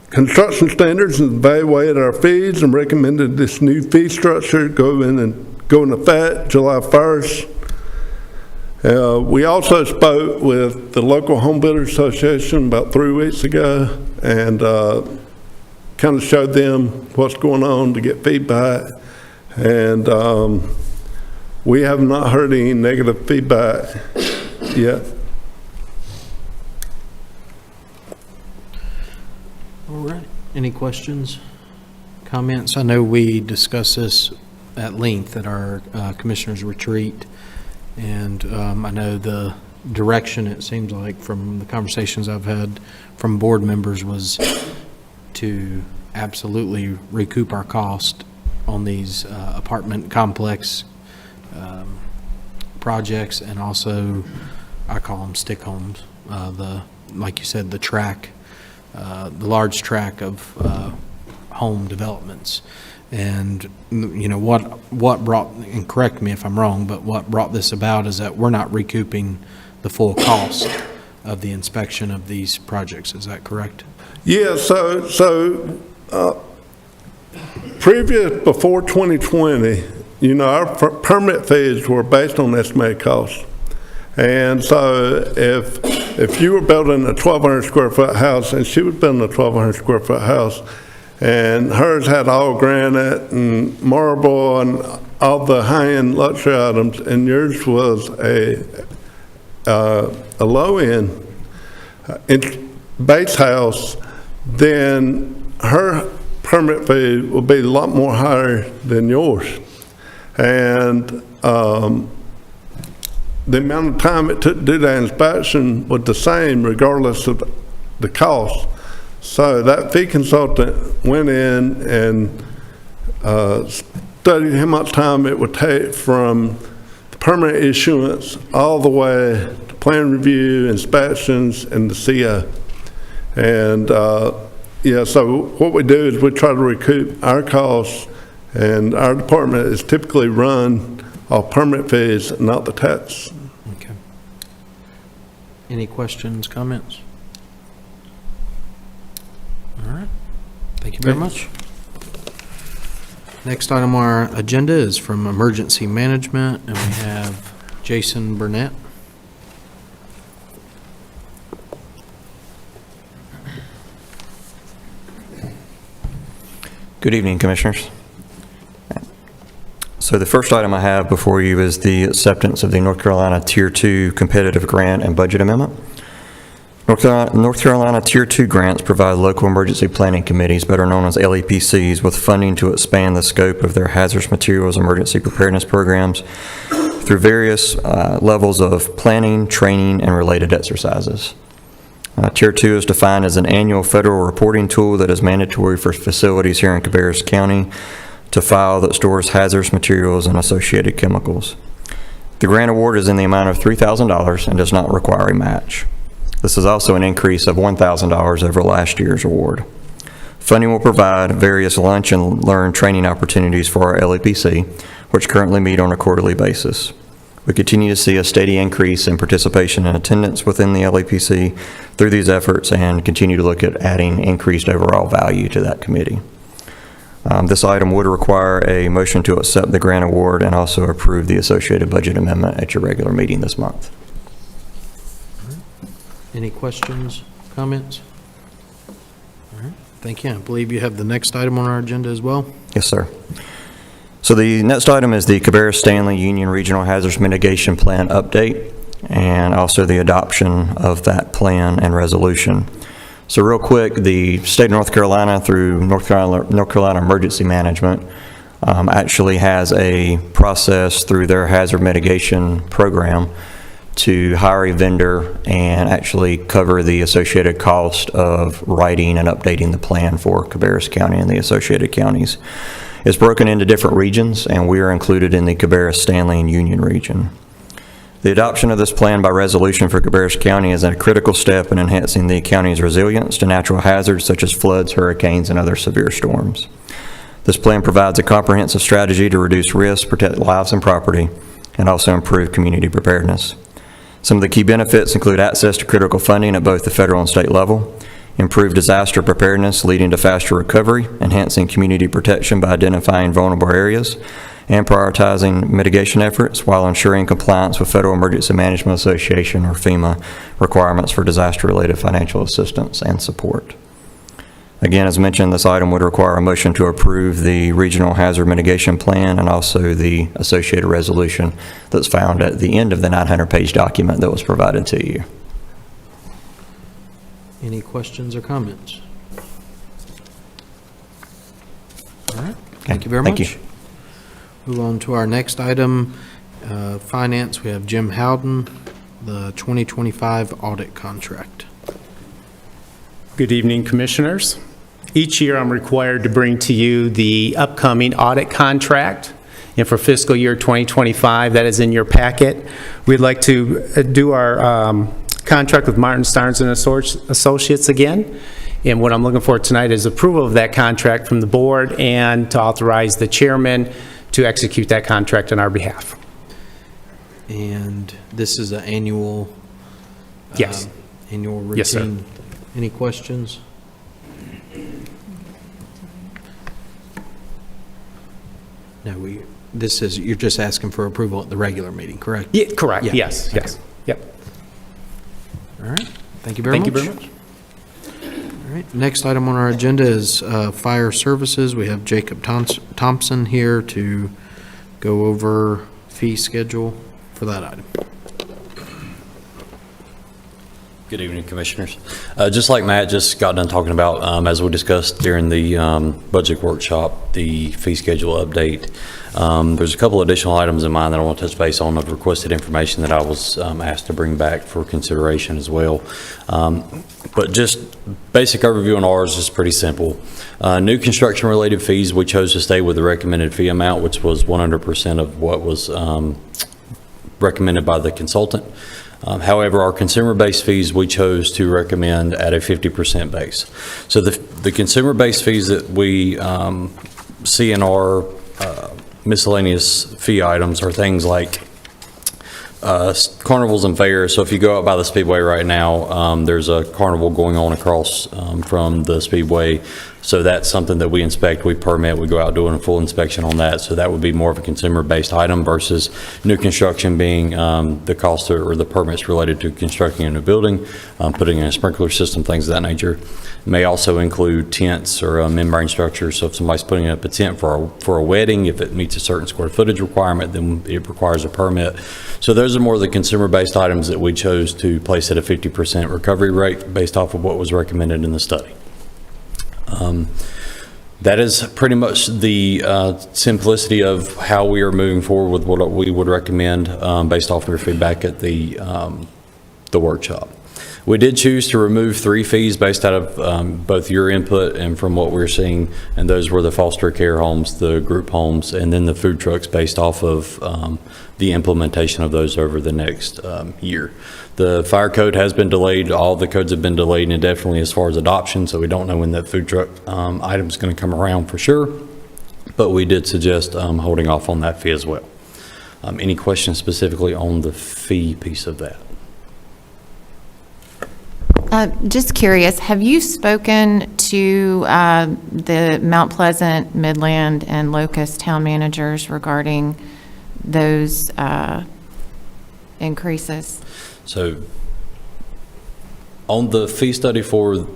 Speaker 11: Construction standards evaluated our fees and recommended this new fee structure go into effect July 1st. We also spoke with the local home builder association about 3 weeks ago, and kind of show them what's going on to get feedback. And we have not heard any negative feedback yet.
Speaker 1: All right. Any questions, comments? I know we discussed this at length at our commissioners retreat, and I know the direction, it seems like, from the conversations I've had from board members was to absolutely recoup our cost on these apartment complex projects, and also, I call them stick homes, like you said, the track, the large track of home developments. And, you know, what brought, and correct me if I'm wrong, but what brought this about is that we're not recouping the full cost of the inspection of these projects. Is that correct?
Speaker 11: Yeah, so before 2020, you know, our permit fees were based on estimated costs. And so if you were building a 1,200 square foot house, and she was building a 1,200 square foot house, and hers had all granite and marble and all the high-end luxury items, and yours was a low-end base house, then her permit fee will be a lot more higher than yours. And the amount of time it took to do that inspection was the same regardless of the cost. So that fee consultant went in and studied how much time it would take from the permit issuance all the way to plan review, inspections, and the CO. And yeah, so what we do is we try to recoup our costs, and our department is typically run off permit fees, not the tax.
Speaker 1: Okay. Any questions, comments? All right. Thank you very much. Next item on our agenda is from Emergency Management, and we have Jason Burnett.
Speaker 12: Good evening, Commissioners. So the first item I have before you is the acceptance of the North Carolina Tier 2 Competitive Grant and Budget Amendment. North Carolina Tier 2 grants provide local emergency planning committees, better known as LEPCs, with funding to expand the scope of their hazardous materials emergency preparedness programs through various levels of planning, training, and related exercises. Tier 2 is defined as an annual federal reporting tool that is mandatory for facilities here in Cabarrus County to file that stores hazardous materials and associated chemicals. The grant award is in the amount of $3,000 and does not require a match. This is also an increase of $1,000 over last year's award. Funding will provide various lunch and learn training opportunities for our LEPC, which currently meet on a quarterly basis. We continue to see a steady increase in participation and attendance within the LEPC through these efforts, and continue to look at adding increased overall value to that committee. This item would require a motion to accept the grant award and also approve the associated budget amendment at your regular meeting this month.
Speaker 1: Any questions, comments? All right, thank you. I believe you have the next item on our agenda as well.
Speaker 12: Yes, sir. So the next item is the Cabarrus-Stanley Union Regional Hazardous Mitigation Plan update, and also the adoption of that plan and resolution. So real quick, the state of North Carolina, through North Carolina Emergency Management, actually has a process through their hazard mitigation program to hire a vendor and actually cover the associated cost of writing and updating the plan for Cabarrus County and the associated counties. It's broken into different regions, and we are included in the Cabarrus, Stanley, and Union region. The adoption of this plan by resolution for Cabarrus County is a critical step in enhancing the county's resilience to natural hazards such as floods, hurricanes, and other severe storms. This plan provides a comprehensive strategy to reduce risk, protect lives and property, and also improve community preparedness. Some of the key benefits include access to critical funding at both the federal and state level, improved disaster preparedness leading to faster recovery, enhancing community protection by identifying vulnerable areas, and prioritizing mitigation efforts while ensuring compliance with Federal Emergency Management Association, or FEMA, requirements for disaster-related financial assistance and support. Again, as mentioned, this item would require a motion to approve the Regional Hazard Mitigation Plan and also the associated resolution that's found at the end of the 900-page document that was provided to you.
Speaker 1: Any questions or comments? All right, thank you very much.
Speaker 12: Thank you.
Speaker 1: Move on to our next item, Finance. We have Jim Howden, the 2025 audit contract.
Speaker 13: Good evening, Commissioners. Each year, I'm required to bring to you the upcoming audit contract, and for fiscal year 2025, that is in your packet. We'd like to do our contract with Martin Starnes and Associates again, and what I'm looking for tonight is approval of that contract from the board and to authorize the chairman to execute that contract on our behalf.
Speaker 1: And this is an annual?
Speaker 13: Yes.
Speaker 1: Annual routine?
Speaker 13: Yes, sir.
Speaker 1: Any questions? No, this is, you're just asking for approval at the regular meeting, correct?
Speaker 13: Yeah, correct,
Speaker 1: Yeah.
Speaker 13: yes,
Speaker 1: Okay.
Speaker 13: yes, yep.
Speaker 1: All right, thank you very much.
Speaker 13: Thank you very much.
Speaker 1: All right, next item on our agenda is Fire Services. We have Jacob Thompson here to go over fee schedule for that item.
Speaker 14: Good evening, Commissioners. Just like Matt just got done talking about, as we discussed during the budget workshop, the fee schedule update, there's a couple additional items in mind that I want to touch base on of requested information that I was asked to bring back for consideration as well. But just basic overview on ours is pretty simple. New construction related fees, we chose to stay with the recommended fee amount, which was 100% of what was recommended by the consultant. However, our consumer-based fees, we chose to recommend at a 50% base. So the consumer-based fees that we see in our miscellaneous fee items are things like carnivals and fairs. So if you go out by the Speedway right now, there's a carnival going on across from the Speedway. So that's something that we inspect, we permit, we go out doing a full inspection on that. So that would be more of a consumer-based item versus new construction being the cost or the permits related to constructing a new building, putting in a sprinkler system, things of that nature. It may also include tents or a membrane structure. So if somebody's putting up a tent for a wedding, if it meets a certain square footage requirement, then it requires a permit. So those are more of the consumer-based items that we chose to place at a 50% recovery rate based off of what was recommended in the study. That is pretty much the simplicity of how we are moving forward with what we would recommend based off of your feedback at the workshop. We did choose to remove 3 fees based out of both your input and from what we're seeing, and those were the foster care homes, the group homes, and then the food trucks based off of the implementation of those over the next year. The fire code has been delayed. All the codes have been delayed indefinitely as far as adoption, so we don't know when that food truck item is going to come around for sure, but we did suggest holding off on that fee as well. Any questions specifically on the fee piece of that?
Speaker 3: Just curious, have you spoken to the Mount Pleasant, Midland, and Locust town managers regarding those increases?
Speaker 14: So on the fee study for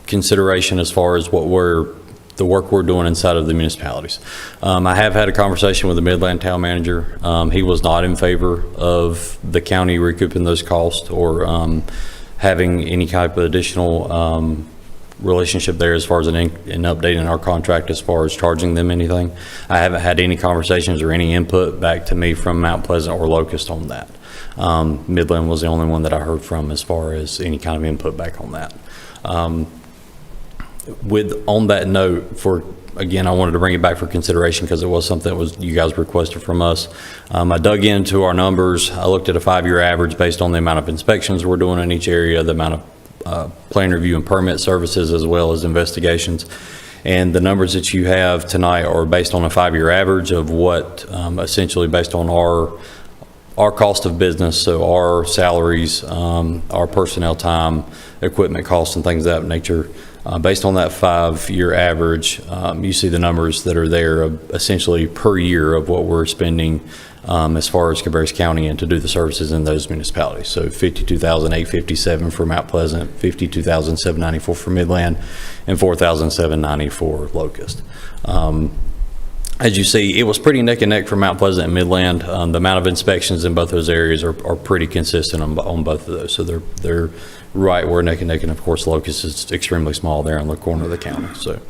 Speaker 14: consideration as far as the work we're doing inside of the municipalities, I have had a conversation with the Midland town manager. He was not in favor of the county recouping those costs or having any type of additional relationship there as far as an updating our contract as far as charging them anything. I haven't had any conversations or any input back to me from Mount Pleasant or Locust on that. Midland was the only one that I heard from as far as any kind of input back on that. On that note, again, I wanted to bring it back for consideration because it was something that you guys requested from us. I dug into our numbers. I looked at a 5-year average based on the amount of inspections we're doing in each area, the amount of plan review and permit services, as well as investigations. And the numbers that you have tonight are based on a 5-year average of what, essentially based on our cost of business, so our salaries, our personnel time, equipment costs, and things of that nature. Based on that 5-year average, you see the numbers that are there essentially per year of what we're spending as far as Cabarrus County and to do the services in those municipalities. So $52,857 for Mount Pleasant, $52,794 for Midland, and $4,790 for Locust. As you see, it was pretty neck and neck for Mount Pleasant and Midland. The amount of inspections in both those areas are pretty consistent on both of those. So they're right where neck and neck, and of course Locust is extremely small there in the corner of the county. So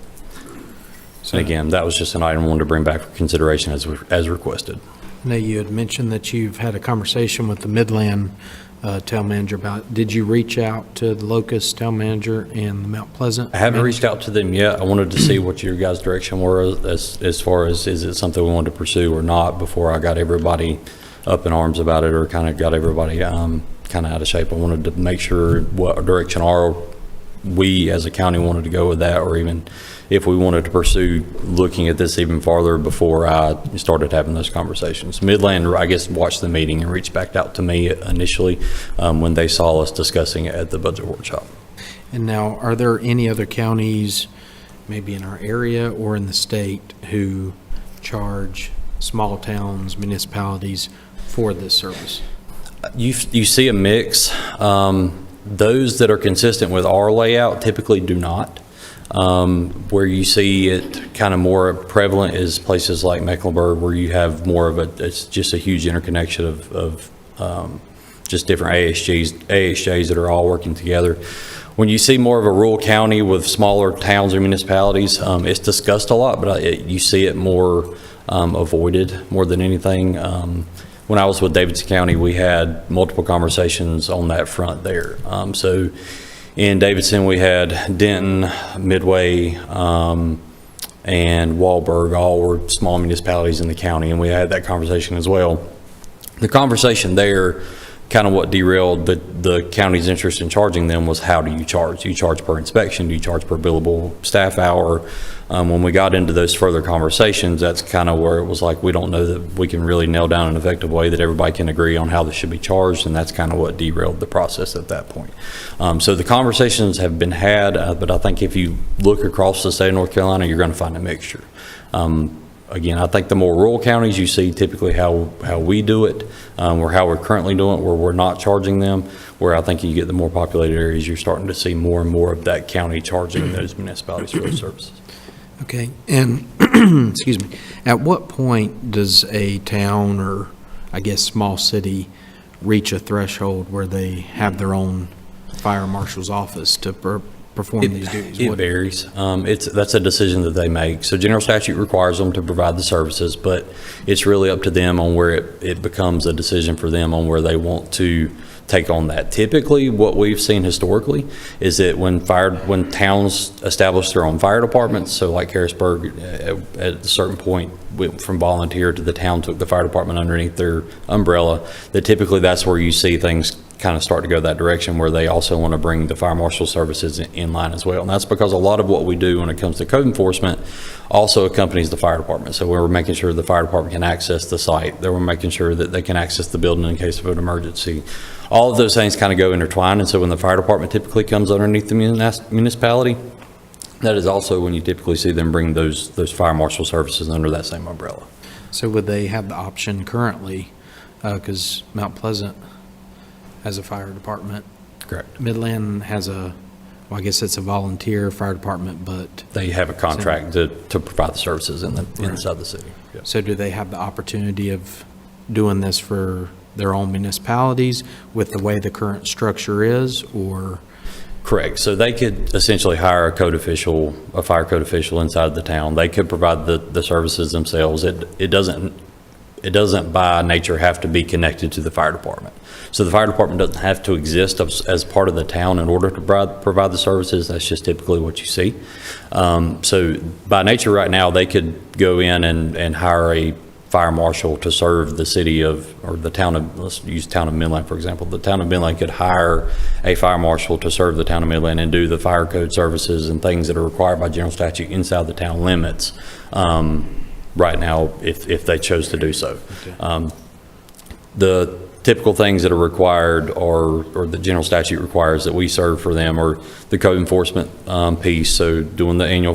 Speaker 14: and again, that was just an item I wanted to bring back for consideration as requested.
Speaker 1: Now, you had mentioned that you've had a conversation with the Midland town manager about, did you reach out to the Locust town manager and the Mount Pleasant?
Speaker 14: I haven't reached out to them yet. I wanted to see what your guys' direction were as far as, is it something we wanted to pursue or not, before I got everybody up in arms about it or kind of got everybody kind of out of shape. I wanted to make sure what direction we as a county wanted to go with that, or even if we wanted to pursue looking at this even farther before I started having those conversations. Midland, I guess, watched the meeting and reached back out to me initially when they saw us discussing it at the budget workshop.
Speaker 1: And now, are there any other counties, maybe in our area or in the state, who charge small towns, municipalities for this service?
Speaker 14: You see a mix. Those that are consistent with our layout typically do not. Where you see it kind of more prevalent is places like Mecklenburg, where you have more of it's just a huge interconnection of just different AHJs that are all working together. When you see more of a rural county with smaller towns or municipalities, it's discussed a lot, but you see it more avoided more than anything. When I was with Davidson County, we had multiple conversations on that front there. So in Davidson, we had Denton, Midway, and Wahlberg, all were small municipalities in the county, and we had that conversation as well. The conversation there, kind of what derailed the county's interest in charging them, was how do you charge? Do you charge per inspection? Do you charge per billable staff hour? When we got into those further conversations, that's kind of where it was like, we don't know that we can really nail down an effective way that everybody can agree on how this should be charged, and that's kind of what derailed the process at that point. So the conversations have been had, but I think if you look across the state of North Carolina, you're going to find a mixture. Again, I think the more rural counties, you see typically how we do it, or how we're currently doing it, where we're not charging them. Where I think you get the more populated areas, you're starting to see more and more of that county charging those municipalities for those services.
Speaker 1: Okay, and excuse me, at what point does a town, or I guess small city, reach a threshold where they have their own fire marshal's office to perform these duties?
Speaker 14: It varies. That's a decision that they make. So general statute requires them to provide the services, but it's really up to them on where it becomes a decision for them on where they want to take on that. Typically, what we've seen historically is that when towns establish their own fire departments, so like Harrisburg at a certain point went from volunteer to the town took the fire department underneath their umbrella, that typically that's where you see things kind of start to go that direction, where they also want to bring the fire marshal services in line as well. And that's because a lot of what we do when it comes to code enforcement also accompanies the fire department. So we're making sure the fire department can access the site, that we're making sure that they can access the building in case of an emergency. All of those things kind of go intertwined, and so when the fire department typically comes underneath the municipality, that is also when you typically see them bring those fire marshal services under that same umbrella.
Speaker 1: So would they have the option currently, because Mount Pleasant has a fire department?
Speaker 14: Correct.
Speaker 1: Midland has well, I guess it's a volunteer fire department, but
Speaker 14: they have a contract to provide the services inside the city. Yeah.
Speaker 1: So do they have the opportunity of doing this for their own municipalities with the way the current structure is, or?
Speaker 14: Correct. So they could essentially hire a fire code official inside the town. They could provide the services themselves. It doesn't by nature have to be connected to the fire department. So the fire department doesn't have to exist as part of the town in order to provide the services. That's just typically what you see. So by nature right now, they could go in and hire a fire marshal to serve the city of, or the town of, let's use town of Midland, for example. The town of Midland could hire a fire marshal to serve the town of Midland and do the fire code services and things that are required by general statute inside the town limits right now, if they chose to do so. Okay. The typical things that are required or the general statute requires that we serve for them are the code enforcement piece, so doing the annual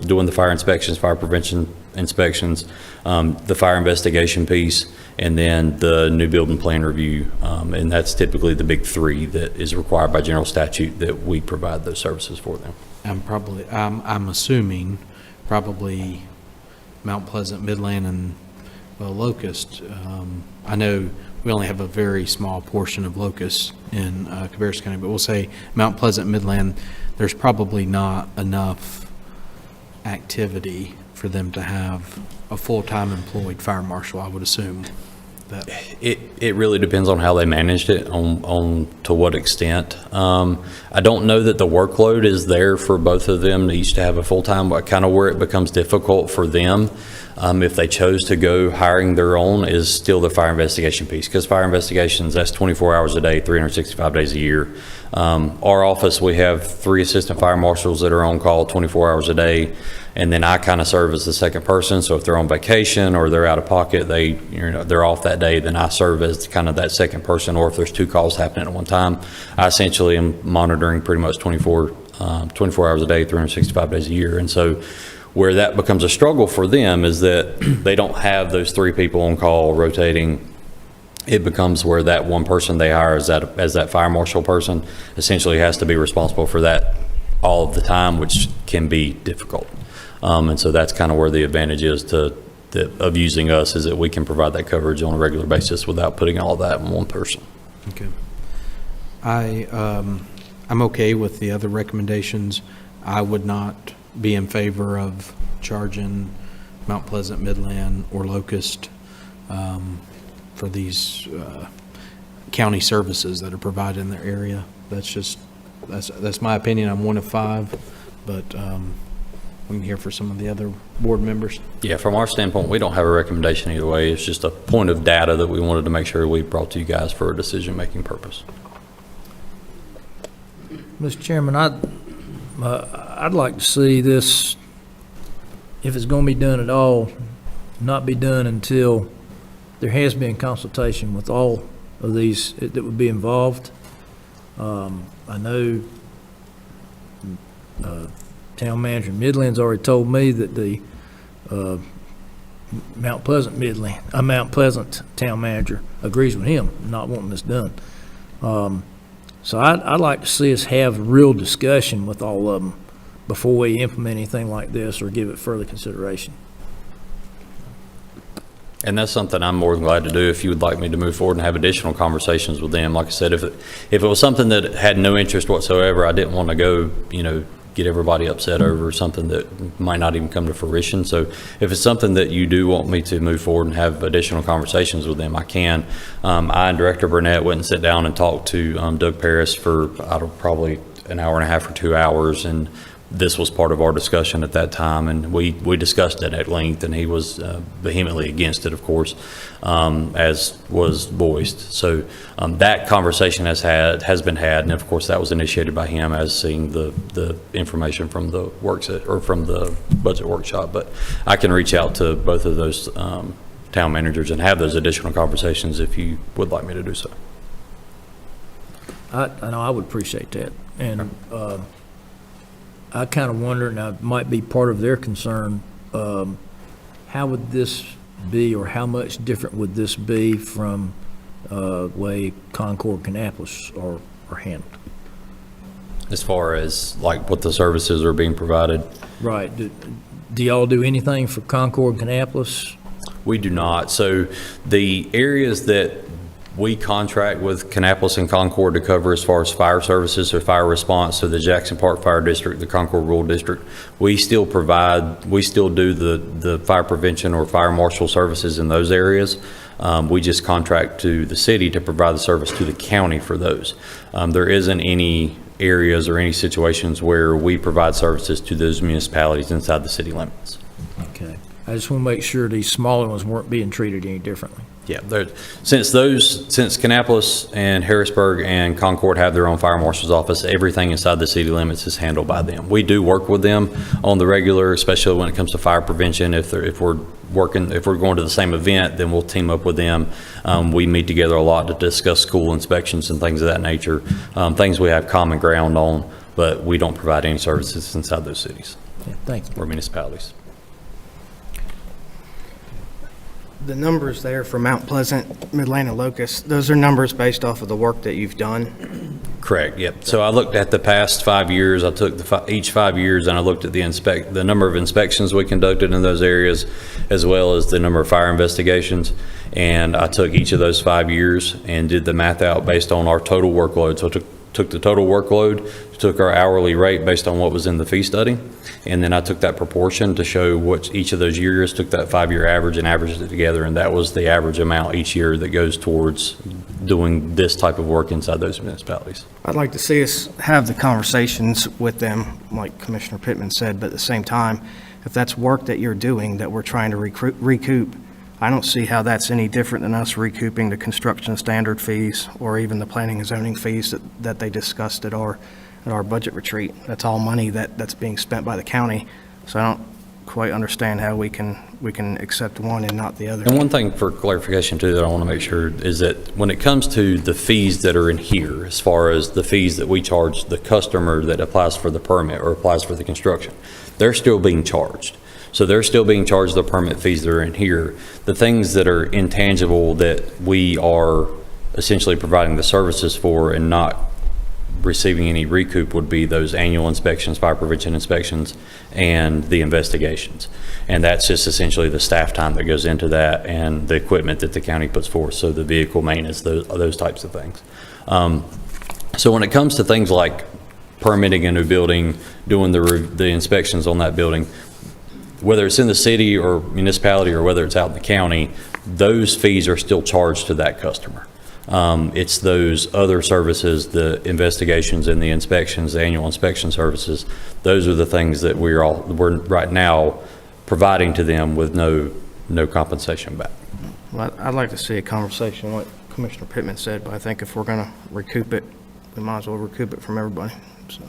Speaker 14: doing the fire inspections, fire prevention inspections, the fire investigation piece, and then the new building plan review. And that's typically the big three that is required by general statute that we provide those services for them.
Speaker 1: I'm assuming probably Mount Pleasant, Midland, and Locust. I know we only have a very small portion of Locust in Cabarrus County, but we'll say Mount Pleasant, Midland, there's probably not enough activity for them to have a full-time employed fire marshal, I would assume. That
Speaker 14: It really depends on how they managed it, on to what extent. I don't know that the workload is there for both of them each to have a full-time, but kind of where it becomes difficult for them, if they chose to go hiring their own, is still the fire investigation piece. Because fire investigations, that's 24 hours a day, 365 days a year. Our office, we have 3 assistant fire marshals that are on call 24 hours a day. And then I kind of serve as the second person. So if they're on vacation or they're out of pocket, they're off that day, then I serve as kind of that second person. Or if there's 2 calls happening at one time, I essentially am monitoring pretty much 24 hours a day, 365 days a year. And so where that becomes a struggle for them is that they don't have those 3 people on call rotating. It becomes where that one person they hire as that fire marshal person essentially has to be responsible for that all of the time, which can be difficult. And so that's kind of where the advantage is of using us, is that we can provide that coverage on a regular basis without putting all that in one person.
Speaker 1: Okay. I'm okay with the other recommendations. I would not be in favor of charging Mount Pleasant, Midland, or Locust for these county services that are provided in their area. That's my opinion. I'm one of 5, but we can hear for some of the other board members.
Speaker 14: Yeah, from our standpoint, we don't have a recommendation either way. It's just a point of data that we wanted to make sure we brought to you guys for a decision-making purpose.
Speaker 2: Mr. Chairman, I'd like to see this, if it's going to be done at all, not be done until there has been consultation with all of these that would be involved. I know Town Manager Midland's already told me that the Mount Pleasant Town Manager agrees with him, not wanting this done. So I'd like to see us have a real discussion with all of them before we implement anything like this or give it further consideration.
Speaker 14: And that's something I'm more than glad to do if you would like me to move forward and have additional conversations with them. Like I said, if it was something that had no interest whatsoever, I didn't want to go, get everybody upset over something that might not even come to fruition. So if it's something that you do want me to move forward and have additional conversations with them, I can. I and Director Burnett went and sat down and talked to Doug Paris for probably an hour and a half or 2 hours, and this was part of our discussion at that time, and we discussed it at length, and he was vehemently against it, of course, as was voiced. So that conversation has been had, and of course that was initiated by him as seeing the information from the from the budget workshop. But I can reach out to both of those town managers and have those additional conversations if you would like me to do so.
Speaker 2: I know I would appreciate that, and I kind of wonder, and that might be part of their concern, how would this be, or how much different would this be from way Concord, Kannapolis are handled?
Speaker 14: As far as like what the services are being provided?
Speaker 2: Right. Do y'all do anything for Concord, Kannapolis?
Speaker 14: We do not. So the areas that we contract with Kannapolis and Concord to cover as far as fire services or fire response, so the Jackson Park Fire District, the Concord Rural District, we still do the fire prevention or fire marshal services in those areas. We just contract to the city to provide the service to the county for those. There isn't any areas or any situations where we provide services to those municipalities inside the city limits.
Speaker 2: Okay. I just want to make sure these smaller ones weren't being treated any differently.
Speaker 14: Yeah, since Kannapolis and Harrisburg and Concord have their own fire marshal's office, everything inside the city limits is handled by them. We do work with them on the regular, especially when it comes to fire prevention. If we're going to the same event, then we'll team up with them. We meet together a lot to discuss school inspections and things of that nature, things we have common ground on, but we don't provide any services inside those cities.
Speaker 2: Yeah, thank you.
Speaker 14: Or municipalities.
Speaker 10: The numbers there for Mount Pleasant, Mid-Atlantic, Locust, those are numbers based off of the work that you've done?
Speaker 14: Correct, yep. So I looked at the past 5 years. I took each 5 years and I looked at the number of inspections we conducted in those areas, as well as the number of fire investigations. And I took each of those 5 years and did the math out based on our total workload. So I took the total workload, took our hourly rate based on what was in the fee study, and then I took that proportion to show what each of those years, took that 5-year average and averaged it together, and that was the average amount each year that goes towards doing this type of work inside those municipalities.
Speaker 10: I'd like to see us have the conversations with them, like Commissioner Pittman said, but at the same time, if that's work that you're doing that we're trying to recoup, I don't see how that's any different than us recouping the construction standard fees or even the planning and zoning fees that they discussed at our budget retreat. That's all money that's being spent by the county, so I don't quite understand how we can accept one and not the other.
Speaker 14: And one thing for clarification too that I want to make sure is that when it comes to the fees that are in here, as far as the fees that we charge the customer that applies for the permit or applies for the construction, they're still being charged. So they're still being charged the permit fees that are in here. The things that are intangible that we are essentially providing the services for and not receiving any recoup would be those annual inspections, fire prevention inspections, and the investigations. And that's just essentially the staff time that goes into that and the equipment that the county puts forth, so the vehicle maintenance, those types of things. So when it comes to things like permitting a new building, doing the inspections on that building, whether it's in the city or municipality or whether it's out in the county, those fees are still charged to that customer. It's those other services, the investigations and the inspections, the annual inspection services, those are the things that we're right now providing to them with no compensation back.
Speaker 10: Well, I'd like to see a conversation like Commissioner Pittman said, but I think if we're going to recoup it, we might as well recoup it from everybody. So.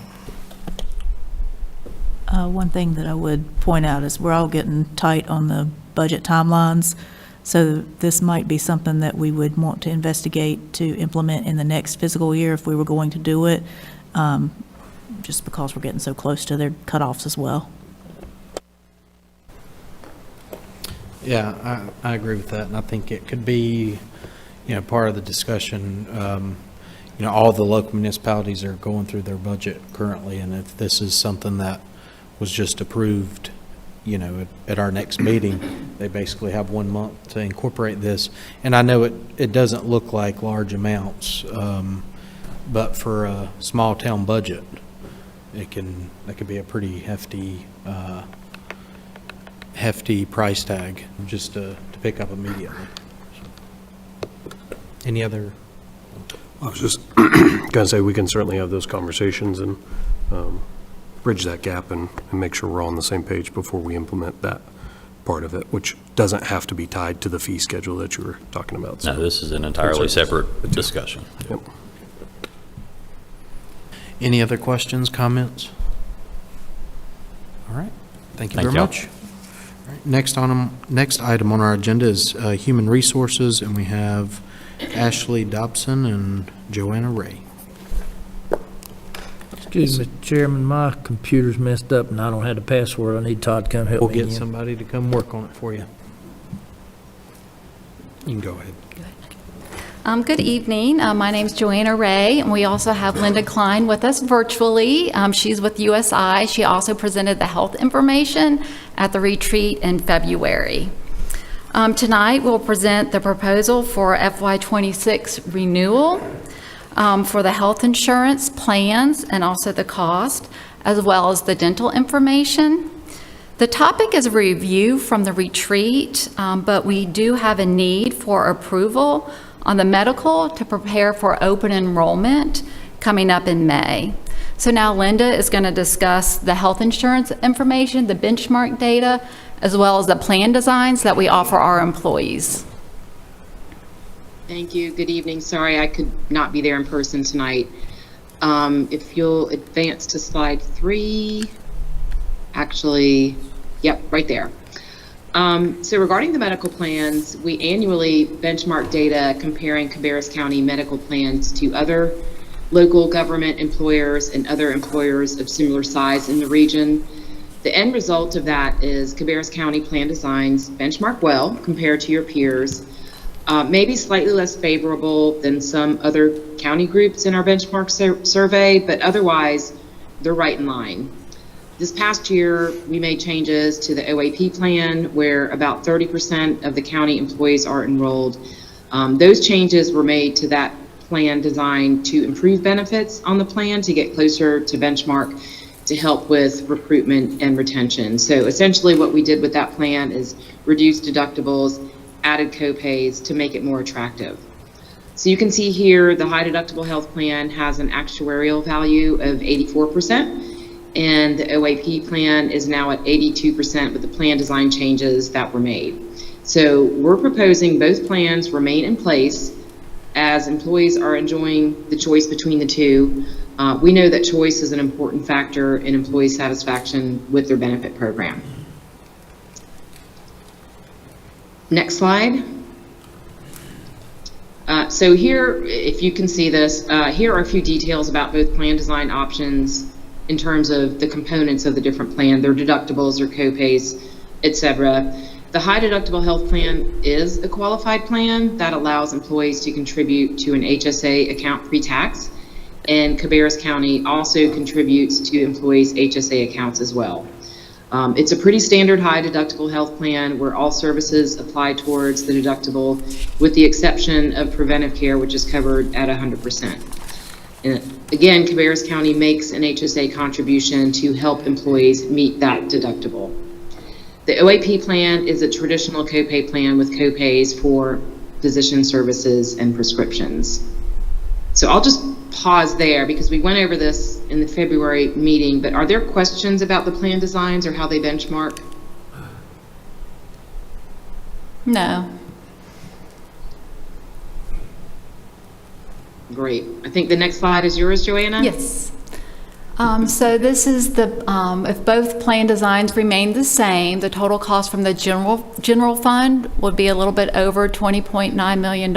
Speaker 15: One thing that I would point out is we're all getting tight on the budget timelines, so this might be something that we would want to investigate to implement in the next fiscal year if we were going to do it, just because we're getting so close to their cutoffs as well.
Speaker 1: Yeah, I agree with that, and I think it could be, part of the discussion. All the local municipalities are going through their budget currently, and if this is something that was just approved, at our next meeting, they basically have 1 month to incorporate this. And I know it doesn't look like large amounts, but for a small town budget, that could be a pretty hefty price tag just to pick up immediately. Any other?
Speaker 16: I was just going to say we can certainly have those conversations and bridge that gap and make sure we're all on the same page before we implement that part of it, which doesn't have to be tied to the fee schedule that you were talking about.
Speaker 14: No, this is an entirely separate discussion.
Speaker 16: Yep.
Speaker 1: Any other questions, comments? All right. Thank you very much. All right. Next item on our agenda is Human Resources, and we have Ashley Dobson and Joanna Ray.
Speaker 2: Excuse me, Chairman, my computer's messed up and I don't have the password. I need Todd to come help me
Speaker 1: We'll get
Speaker 2: again.
Speaker 1: somebody to come work on it for you. You can go ahead.
Speaker 7: Good evening. My name's Joanna Ray, and we also have Linda Klein with us virtually. She's with USI. She also presented the health information at the retreat in February. Tonight, we'll present the proposal for FY26 renewal for the health insurance plans and also the cost, as well as the dental information. The topic is a review from the retreat, but we do have a need for approval on the medical to prepare for open enrollment coming up in May. So now Linda is going to discuss the health insurance information, the benchmark data, as well as the plan designs that we offer our employees.
Speaker 17: Thank you. Good evening. Sorry I could not be there in person tonight. If you'll advance to slide 3, actually, yep, right there. So regarding the medical plans, we annually benchmark data comparing Cabarrus County medical plans to other local government employers and other employers of similar size in the region. The end result of that is Cabarrus County plan designs benchmark well compared to your peers, maybe slightly less favorable than some other county groups in our benchmark survey, but otherwise they're right in line. This past year, we made changes to the OAP plan where about 30% of the county employees are enrolled. Those changes were made to that plan designed to improve benefits on the plan to get closer to benchmark to help with recruitment and retention. So essentially what we did with that plan is reduce deductibles, added co-pays to make it more attractive. So you can see here the high deductible health plan has an actuarial value of 84%, and the OAP plan is now at 82% with the plan design changes that were made. So we're proposing both plans remain in place as employees are enjoying the choice between the two. We know that choice is an important factor in employee satisfaction with their benefit program. Next slide. So here, if you can see this, here are a few details about both plan design options in terms of the components of the different plan, their deductibles, their co-pays, etc. The high deductible health plan is a qualified plan that allows employees to contribute to an HSA account pre-tax, and Cabarrus County also contributes to employees' HSA accounts as well. It's a pretty standard high deductible health plan where all services apply towards the deductible with the exception of preventive care, which is covered at 100%. And again, Cabarrus County makes an HSA contribution to help employees meet that deductible. The OAP plan is a traditional copay plan with copays for physician services and prescriptions. So I'll just pause there because we went over this in the February meeting, but are there questions about the plan designs or how they benchmark?
Speaker 3: No.
Speaker 17: Great. I think the next slide is yours, Joanna.
Speaker 3: Yes. So this is the, if both plan designs remain the same, the total cost from the general fund would be a little bit over $20.9 million.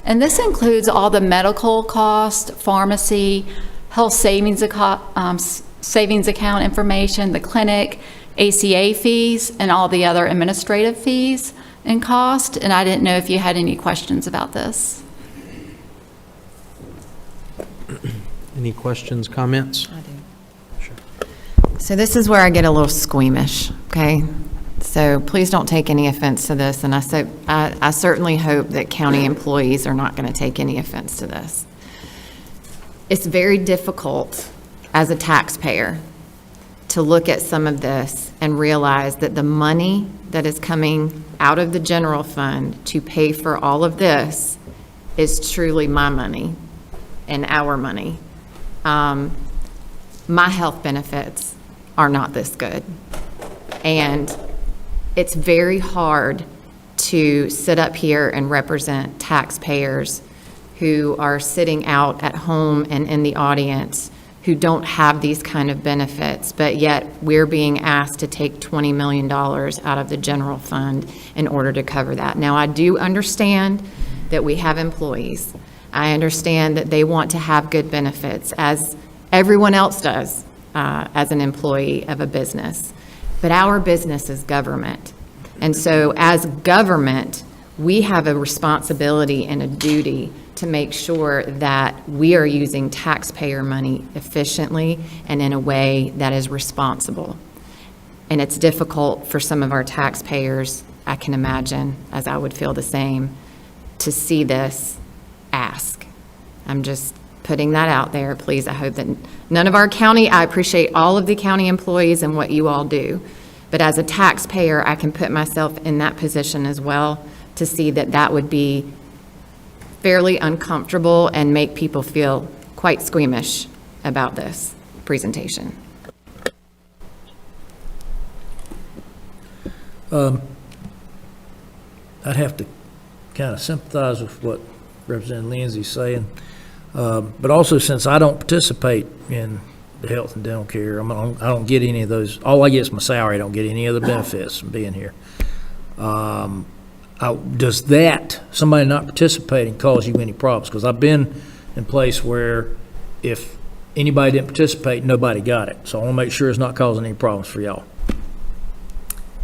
Speaker 3: And this includes all the medical cost, pharmacy, health savings account information, the clinic, ACA fees, and all the other administrative fees and cost. And I didn't know if you had any questions about this.
Speaker 1: Any questions, comments?
Speaker 3: I do. Sure. So this is where I get a little squeamish, okay? So please don't take any offense to this, and I certainly hope that county employees are not going to take any offense to this. It's very difficult as a taxpayer to look at some of this and realize that the money that is coming out of the general fund to pay for all of this is truly my money and our money. My health benefits are not this good. And it's very hard to sit up here and represent taxpayers who are sitting out at home and in the audience who don't have these kind of benefits, but yet we're being asked to take $20 million out of the general fund in order to cover that. Now, I do understand that we have employees. I understand that they want to have good benefits, as everyone else does as an employee of a business. But our business is government. And so as government, we have a responsibility and a duty to make sure that we are using taxpayer money efficiently and in a way that is responsible. And it's difficult for some of our taxpayers, I can imagine, as I would feel the same, to see this ask. I'm just putting that out there. Please, I hope that none of our county, I appreciate all of the county employees and what you all do. But as a taxpayer, I can put myself in that position as well to see that that would be fairly uncomfortable and make people feel quite squeamish about this presentation.
Speaker 2: I'd have to kind of sympathize with what Representative Lindsay's saying. But also, since I don't participate in the health and dental care, I don't get any of those. All I get is my salary. I don't get any other benefits from being here. Does that, somebody not participating, cause you any problems? Because I've been in place where if anybody didn't participate, nobody got it. So I want to make sure it's not causing any problems for y'all.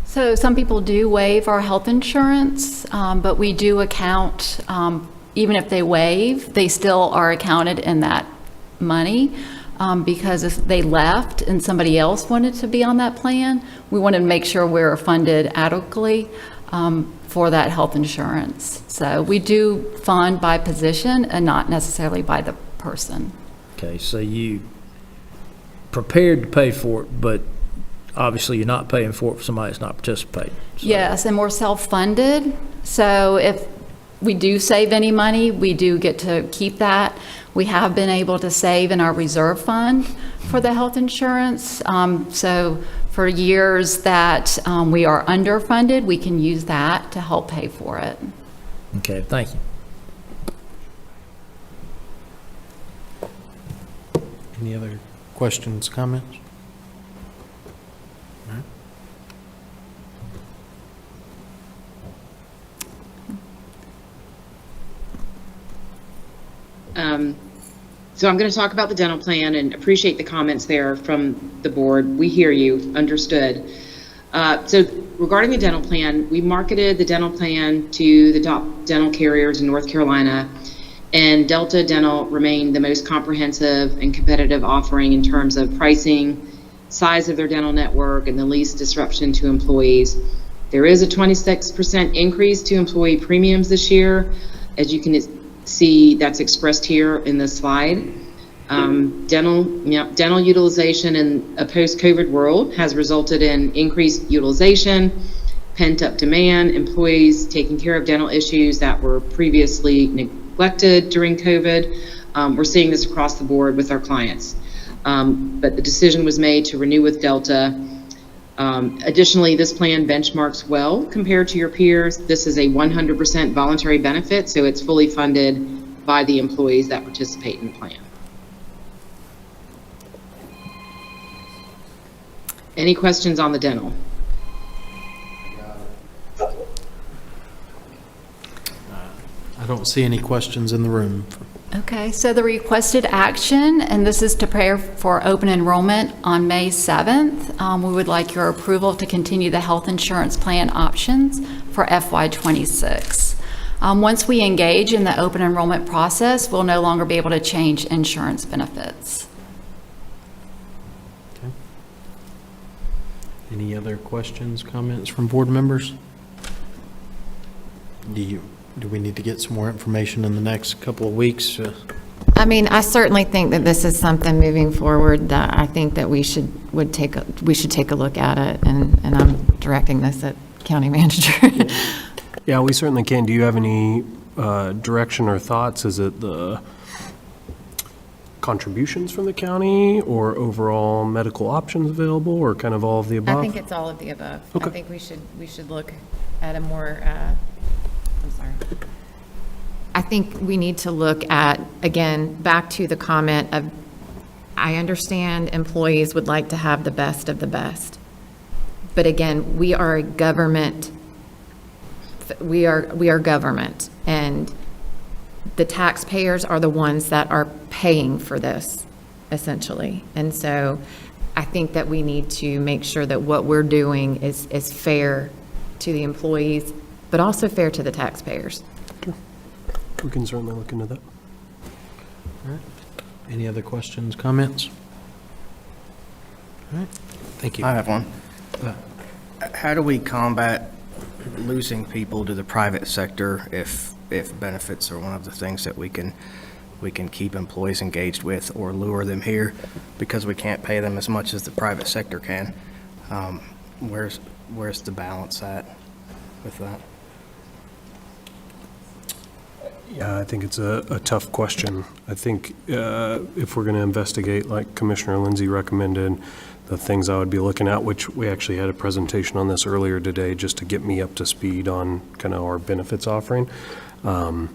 Speaker 7: So some people do waive our health insurance, but we do account, even if they waive, they still are accounted in that money, because if they left and somebody else wanted to be on that plan, we wanted to make sure we're funded adequately for that health insurance. So we do fund by position and not necessarily by the person.
Speaker 2: Okay, so you prepared to pay for it, but obviously you're not paying for it for somebody that's not participating. So-
Speaker 7: Yes, and we're self-funded, so if we do save any money, we do get to keep that. We have been able to save in our reserve fund for the health insurance. So for years that we are underfunded, we can use that to help pay for it.
Speaker 2: Okay, thank you.
Speaker 1: Any other questions, comments? All right.
Speaker 17: So I'm going to talk about the dental plan and appreciate the comments there from the board. We hear you, understood. So regarding the dental plan, we marketed the dental plan to the top dental carriers in North Carolina, and Delta Dental remained the most comprehensive and competitive offering in terms of pricing, size of their dental network, and the least disruption to employees. There is a 26% increase to employee premiums this year. As you can see, that's expressed here in this slide. Dental utilization in a post-COVID world has resulted in increased utilization, pent-up demand, employees taking care of dental issues that were previously neglected during COVID. We're seeing this across the board with our clients. But the decision was made to renew with Delta. Additionally, this plan benchmarks well compared to your peers. This is a 100% voluntary benefit, so it's fully funded by the employees that participate in the plan. Any questions on the dental?
Speaker 1: I don't see any questions in the room.
Speaker 7: Okay, so the requested action, and this is to prepare for open enrollment on May 7th. We would like your approval to continue the health insurance plan options for FY26. Once we engage in the open enrollment process, we'll no longer be able to change insurance benefits.
Speaker 1: Okay. Any other questions, comments from board members? Do we need to get some more information in the next couple of weeks?
Speaker 3: I mean, I certainly think that this is something moving forward that I think that we should take a look at it, and I'm directing this at county manager.
Speaker 16: Yeah, we certainly can. Do you have any direction or thoughts? Is it the contributions from the county or overall medical options available, or kind of all of the above?
Speaker 3: I think it's all of the above.
Speaker 16: Okay.
Speaker 3: I think we should look at a more, I'm sorry. I think we need to look at, again, back to the comment of, I understand employees would like to have the best of the best. But again, we are a government, we are government, and the taxpayers are the ones that are paying for this, essentially. And so I think that we need to make sure that what we're doing is fair to the employees, but also fair to the taxpayers.
Speaker 16: Sure. We can certainly look into that.
Speaker 1: All right. Any other questions, comments? All right. Thank you.
Speaker 10: I have one. How do we combat losing people to the private sector if benefits are one of the things that we can keep employees engaged with or lure them here because we can't pay them as much as the private sector can? Where's the balance at with that?
Speaker 16: Yeah, I think it's a tough question. I think if we're going to investigate, like Commissioner Lindsay recommended, the things I would be looking at, which we actually had a presentation on this earlier today, just to get me up to speed on kind of our benefits offering. And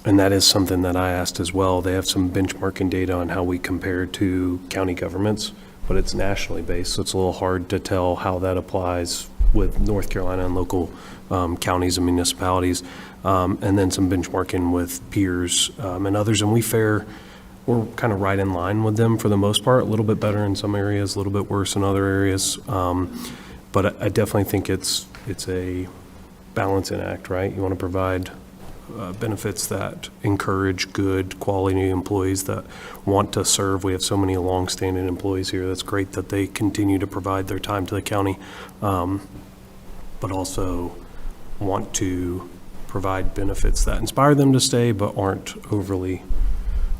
Speaker 16: that is something that I asked as well. They have some benchmarking data on how we compare to county governments, but it's nationally based, so it's a little hard to tell how that applies with North Carolina and local counties and municipalities. And then some benchmarking with peers and others. And we're we're kind of right in line with them for the most part, a little bit better in some areas, a little bit worse in other areas. But I definitely think it's a balancing act, right? You want to provide benefits that encourage good quality employees that want to serve. We have so many longstanding employees here. That's great that they continue to provide their time to the county, but also want to provide benefits that inspire them to stay but aren't overly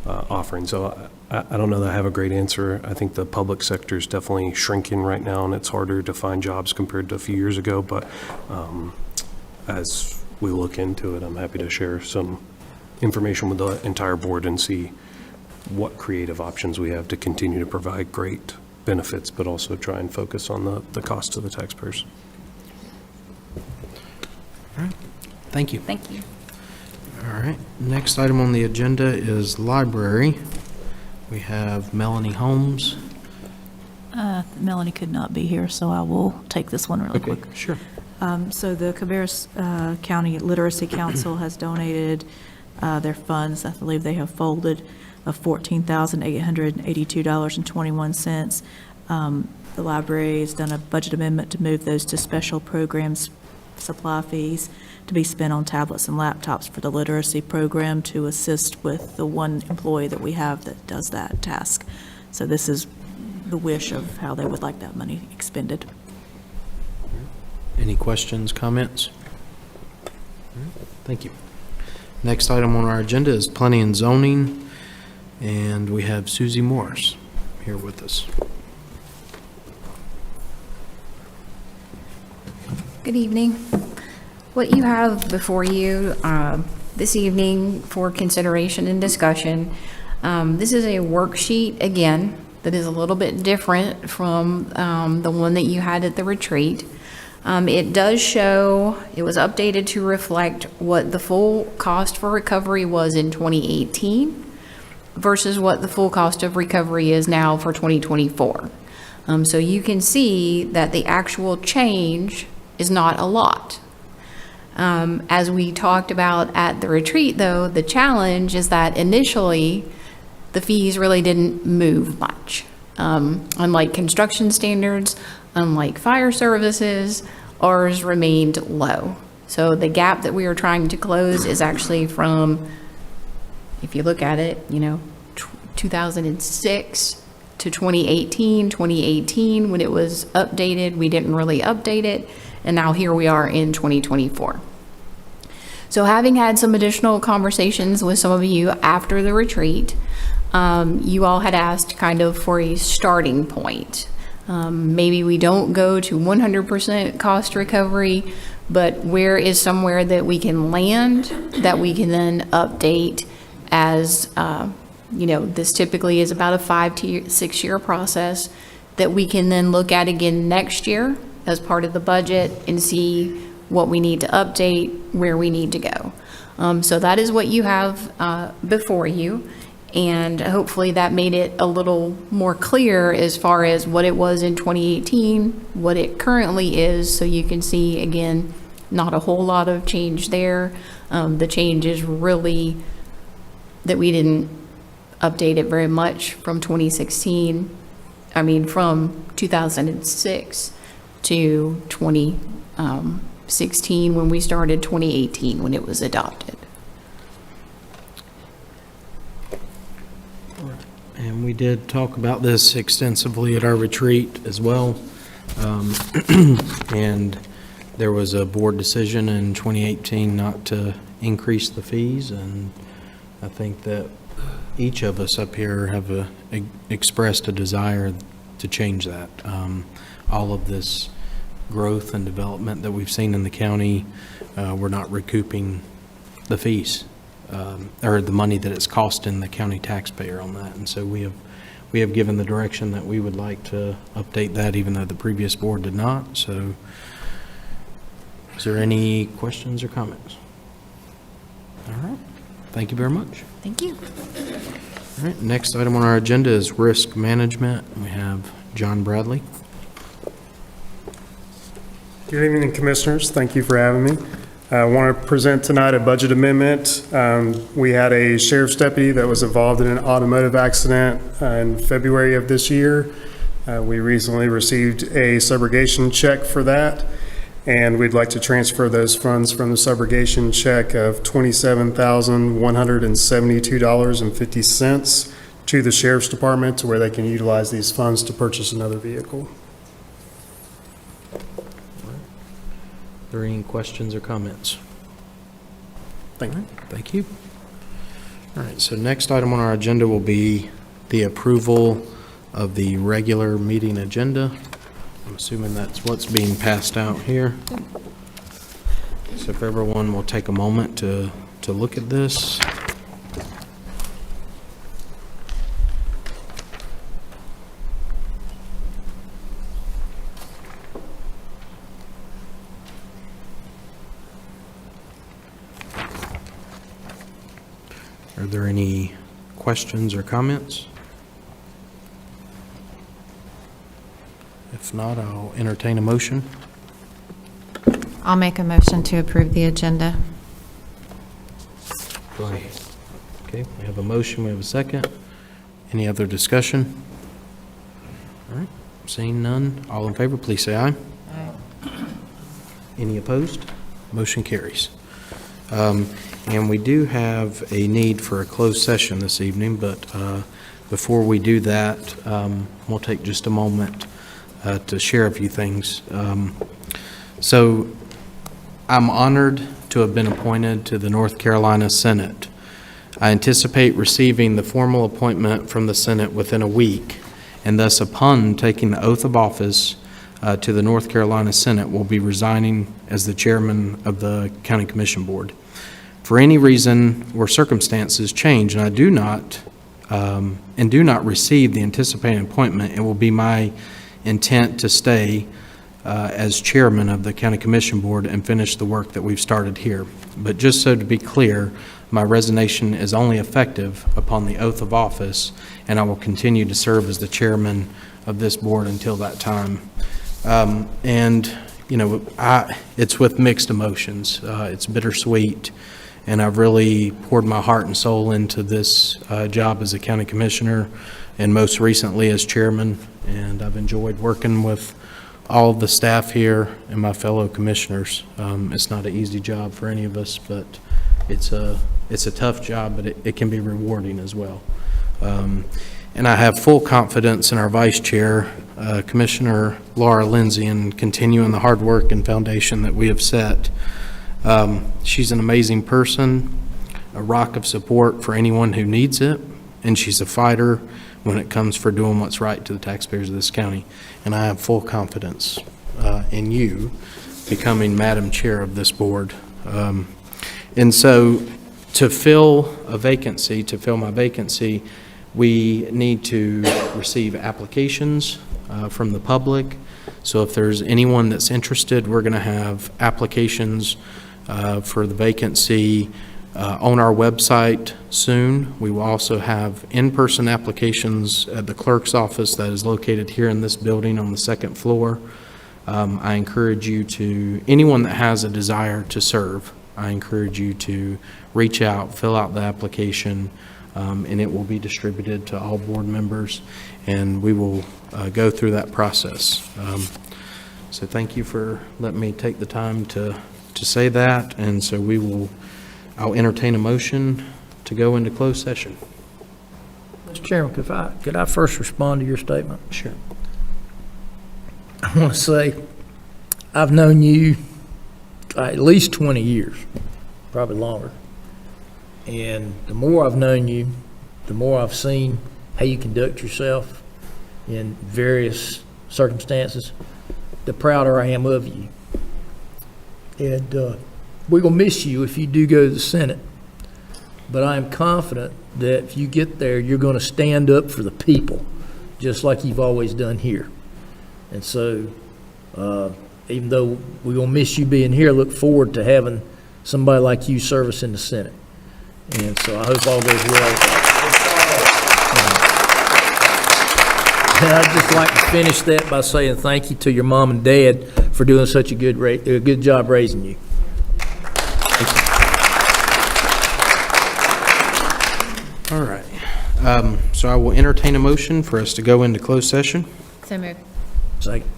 Speaker 16: offering. So I don't know that I have a great answer. I think the public sector is definitely shrinking right now, and it's harder to find jobs compared to a few years ago. But as we look into it, I'm happy to share some information with the entire board and see what creative options we have to continue to provide great benefits, but also try and focus on the cost to the taxpayers.
Speaker 1: All right. Thank you.
Speaker 7: Thank you.
Speaker 1: All right. Next item on the agenda is library. We have Melanie Holmes.
Speaker 15: Melanie could not be here, so I will take this one really quick.
Speaker 1: Sure.
Speaker 15: So the Cabarrus County Literacy Council has donated their funds. I believe they have folded of $14,882.21. The library has done a budget amendment to move those to special programs supply fees to be spent on tablets and laptops for the literacy program to assist with the one employee that we have that does that task. So this is the wish of how they would like that money expended.
Speaker 1: Any questions, comments? Thank you. Next item on our agenda is planning and zoning, and we have Susie Morris here with us.
Speaker 18: Good evening. What you have before you this evening for consideration and discussion, this is a worksheet, again, that is a little bit different from the one that you had at the retreat. It does show, it was updated to reflect what the full cost for recovery was in 2018 versus what the full cost of recovery is now for 2024. So you can see that the actual change is not a lot. As we talked about at the retreat, though, the challenge is that initially the fees really didn't move much. Unlike construction standards, unlike fire services, ours remained low. So the gap that we are trying to close is actually from, if you look at it, 2006 to 2018. 2018, when it was updated, we didn't really update it, and now here we are in 2024. So having had some additional conversations with some of you after the retreat, you all had asked kind of for a starting point. Maybe we don't go to 100% cost recovery, but where is somewhere that we can land that we can then update as, this typically is about a 5 to 6 year process that we can then look at again next year as part of the budget and see what we need to update, where we need to go. So that is what you have before you. And hopefully that made it a little more clear as far as what it was in 2018, what it currently is. So you can see, again, not a whole lot of change there. The change is really that we didn't update it very much from from 2006 to 2016 when we started 2018 when it was adopted.
Speaker 1: And we did talk about this extensively at our retreat as well. And there was a board decision in 2018 not to increase the fees. And I think that each of us up here have expressed a desire to change that. All of this growth and development that we've seen in the county, we're not recouping the fees. Or the money that it's costing the county taxpayer on that. And so we have given the direction that we would like to update that, even though the previous board did not. So is there any questions or comments? All right. Thank you very much.
Speaker 18: Thank you.
Speaker 1: All right. Next item on our agenda is risk management. We have John Bradley.
Speaker 19: Good evening, Commissioners. Thank you for having me. I want to present tonight a budget amendment. We had a sheriff's deputy that was involved in an automotive accident in February of this year. We recently received a subrogation check for that, and we'd like to transfer those funds from the subrogation check of $27,172.50 to the Sheriff's Department to where they can utilize these funds to purchase another vehicle.
Speaker 1: Are there any questions or comments?
Speaker 19: Thank you.
Speaker 1: Thank you. All right, so next item on our agenda will be the approval of the regular meeting agenda. I'm assuming that's what's being passed out here. So if everyone will take a moment to look at this. Are there any questions or comments? If not, I'll entertain a motion.
Speaker 3: I'll make a motion to approve the agenda.
Speaker 1: Okay, we have a motion, we have a second. Any other discussion? All right, seeing none, all in favor, please say aye. Aye. Any opposed? Motion carries. And we do have a need for a closed session this evening, but before we do that, we'll take just a moment to share a few things. So I'm honored to have been appointed to the North Carolina Senate. I anticipate receiving the formal appointment from the Senate within a week, and thus upon taking the oath of office to the North Carolina Senate, will be resigning as the chairman of the County Commission Board. For any reason or circumstances change, and I do not receive the anticipated appointment, it will be my intent to stay as chairman of the County Commission Board and finish the work that we've started here. But just so to be clear, my resignation is only effective upon the oath of office, and I will continue to serve as the chairman of this board until that time. And, you know, it's with mixed emotions. It's bittersweet, and I've really poured my heart and soul into this job as a county commissioner, and most recently as chairman, and I've enjoyed working with all of the staff here and my fellow commissioners. It's not an easy job for any of us, but it's a tough job, but it can be rewarding as well. And I have full confidence in our vice chair, Commissioner Laura Lindsay, in continuing the hard work and foundation that we have set. She's an amazing person, a rock of support for anyone who needs it, and she's a fighter when it comes for doing what's right to the taxpayers of this county. And I have full confidence in you becoming Madam Chair of this board. And so to fill my vacancy, we need to receive applications from the public. So if there's anyone that's interested, we're going to have applications for the vacancy on our website soon. We will also have in-person applications at the clerk's office that is located here in this building on the second floor. I encourage you to, anyone that has a desire to serve, I encourage you to reach out, fill out the application, and it will be distributed to all board members, and we will go through that process. So thank you for letting me take the time to say that, and so I'll entertain a motion to go into closed session.
Speaker 2: Mr. Chairman, could I first respond to your statement?
Speaker 1: Sure.
Speaker 2: I want to say, I've known you at least 20 years, probably longer. And the more I've known you, the more I've seen how you conduct yourself in various circumstances, the prouder I am of you. And we're going to miss you if you do go to the Senate. But I am confident that if you get there, you're going to stand up for the people, just like you've always done here. And so, even though we're going to miss you being here, look forward to having somebody like you serve us in the Senate. And so I hope all goes well. And I'd just like to finish that by saying thank you to your mom and dad for doing such a good job raising you.
Speaker 1: All right. So I will entertain a motion for us to go into closed session.
Speaker 3: So moved.
Speaker 2: Second.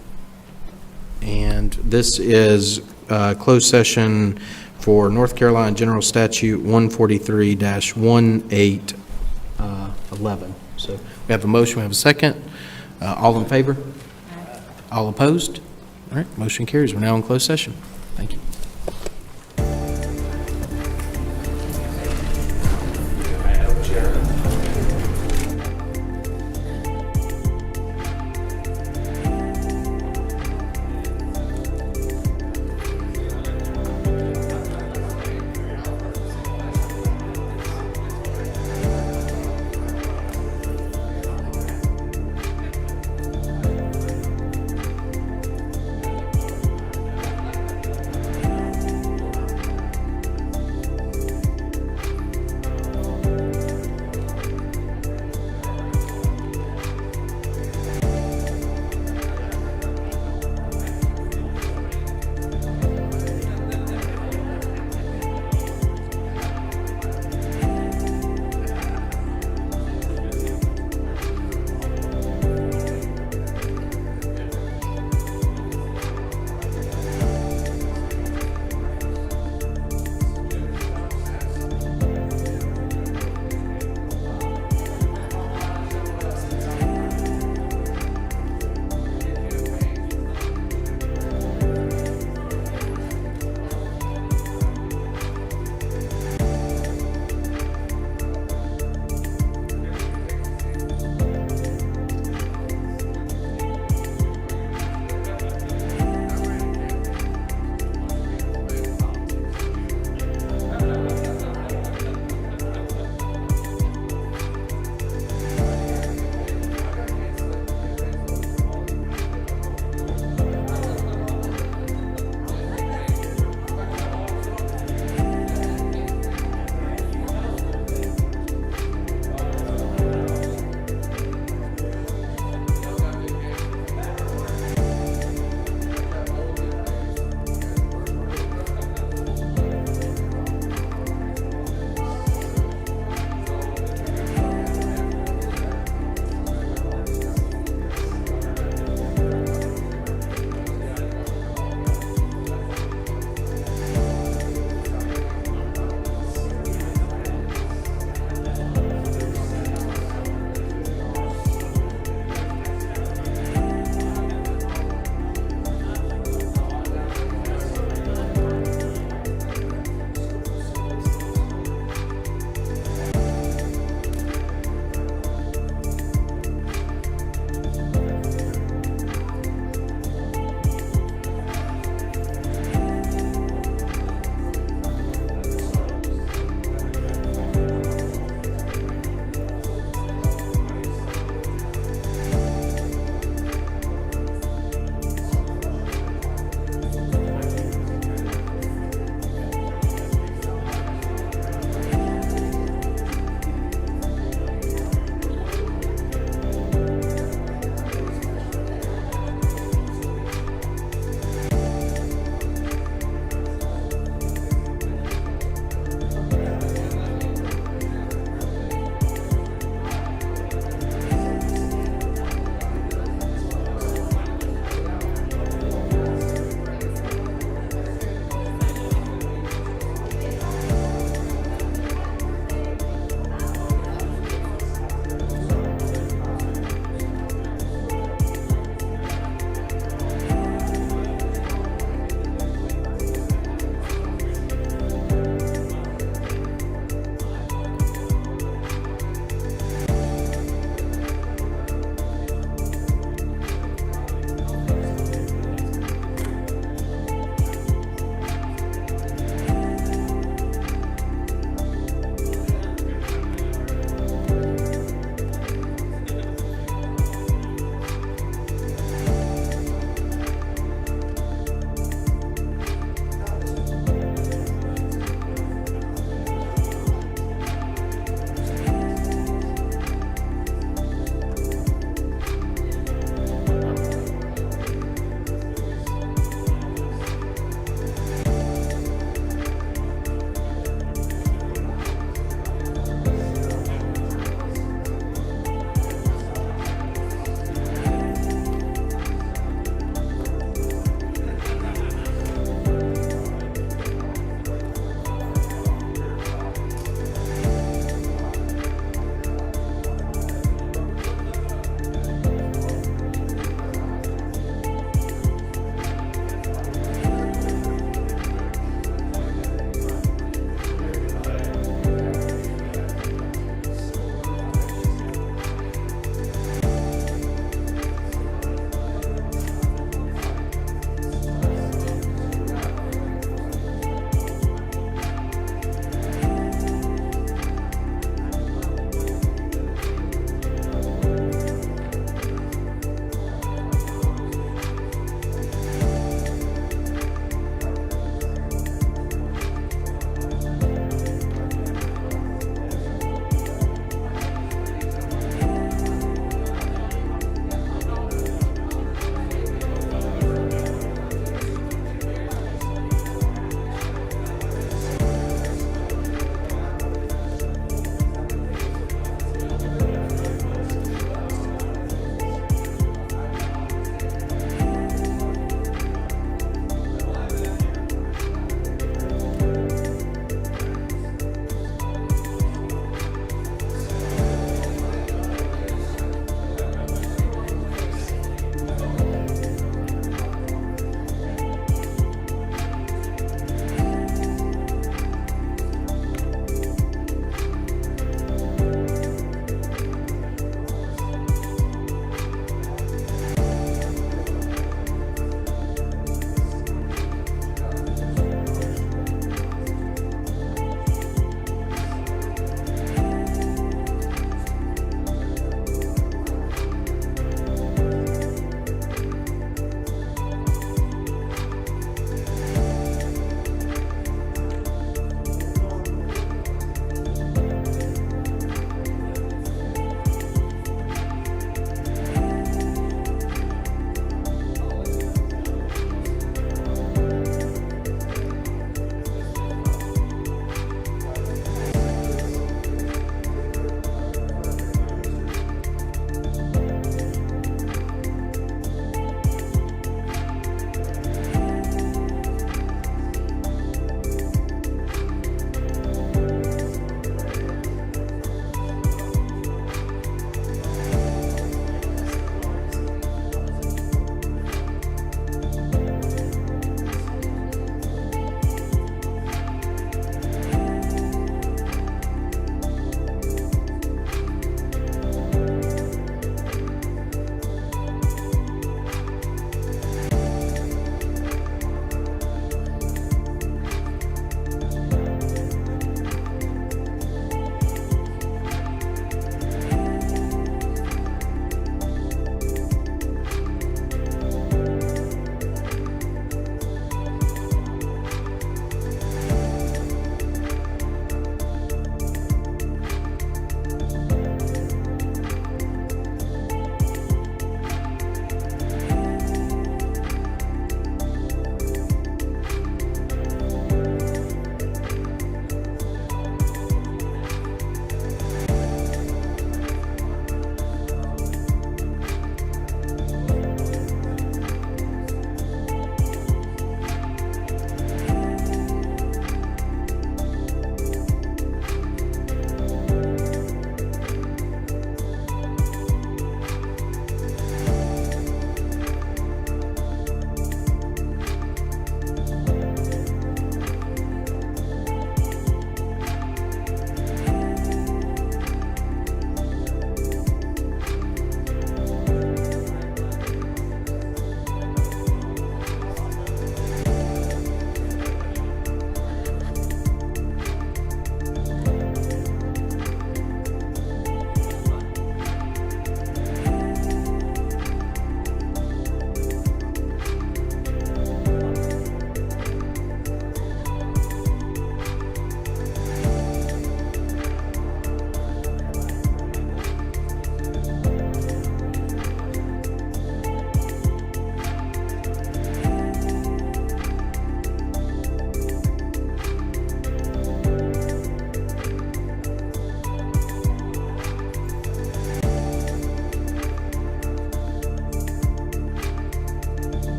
Speaker 1: And this is closed session for North Carolina General Statute 143-1811. So we have a motion, we have a second. All in favor? All opposed? All right, motion carries. We're now in closed session. Thank you.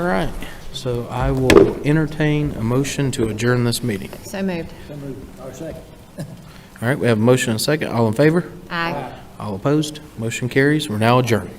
Speaker 1: right, so I will entertain a motion to adjourn this meeting.
Speaker 3: So moved.
Speaker 1: All right, we have a motion and a second. All in favor?
Speaker 3: Aye.
Speaker 1: All opposed? Motion carries. We're now adjourned.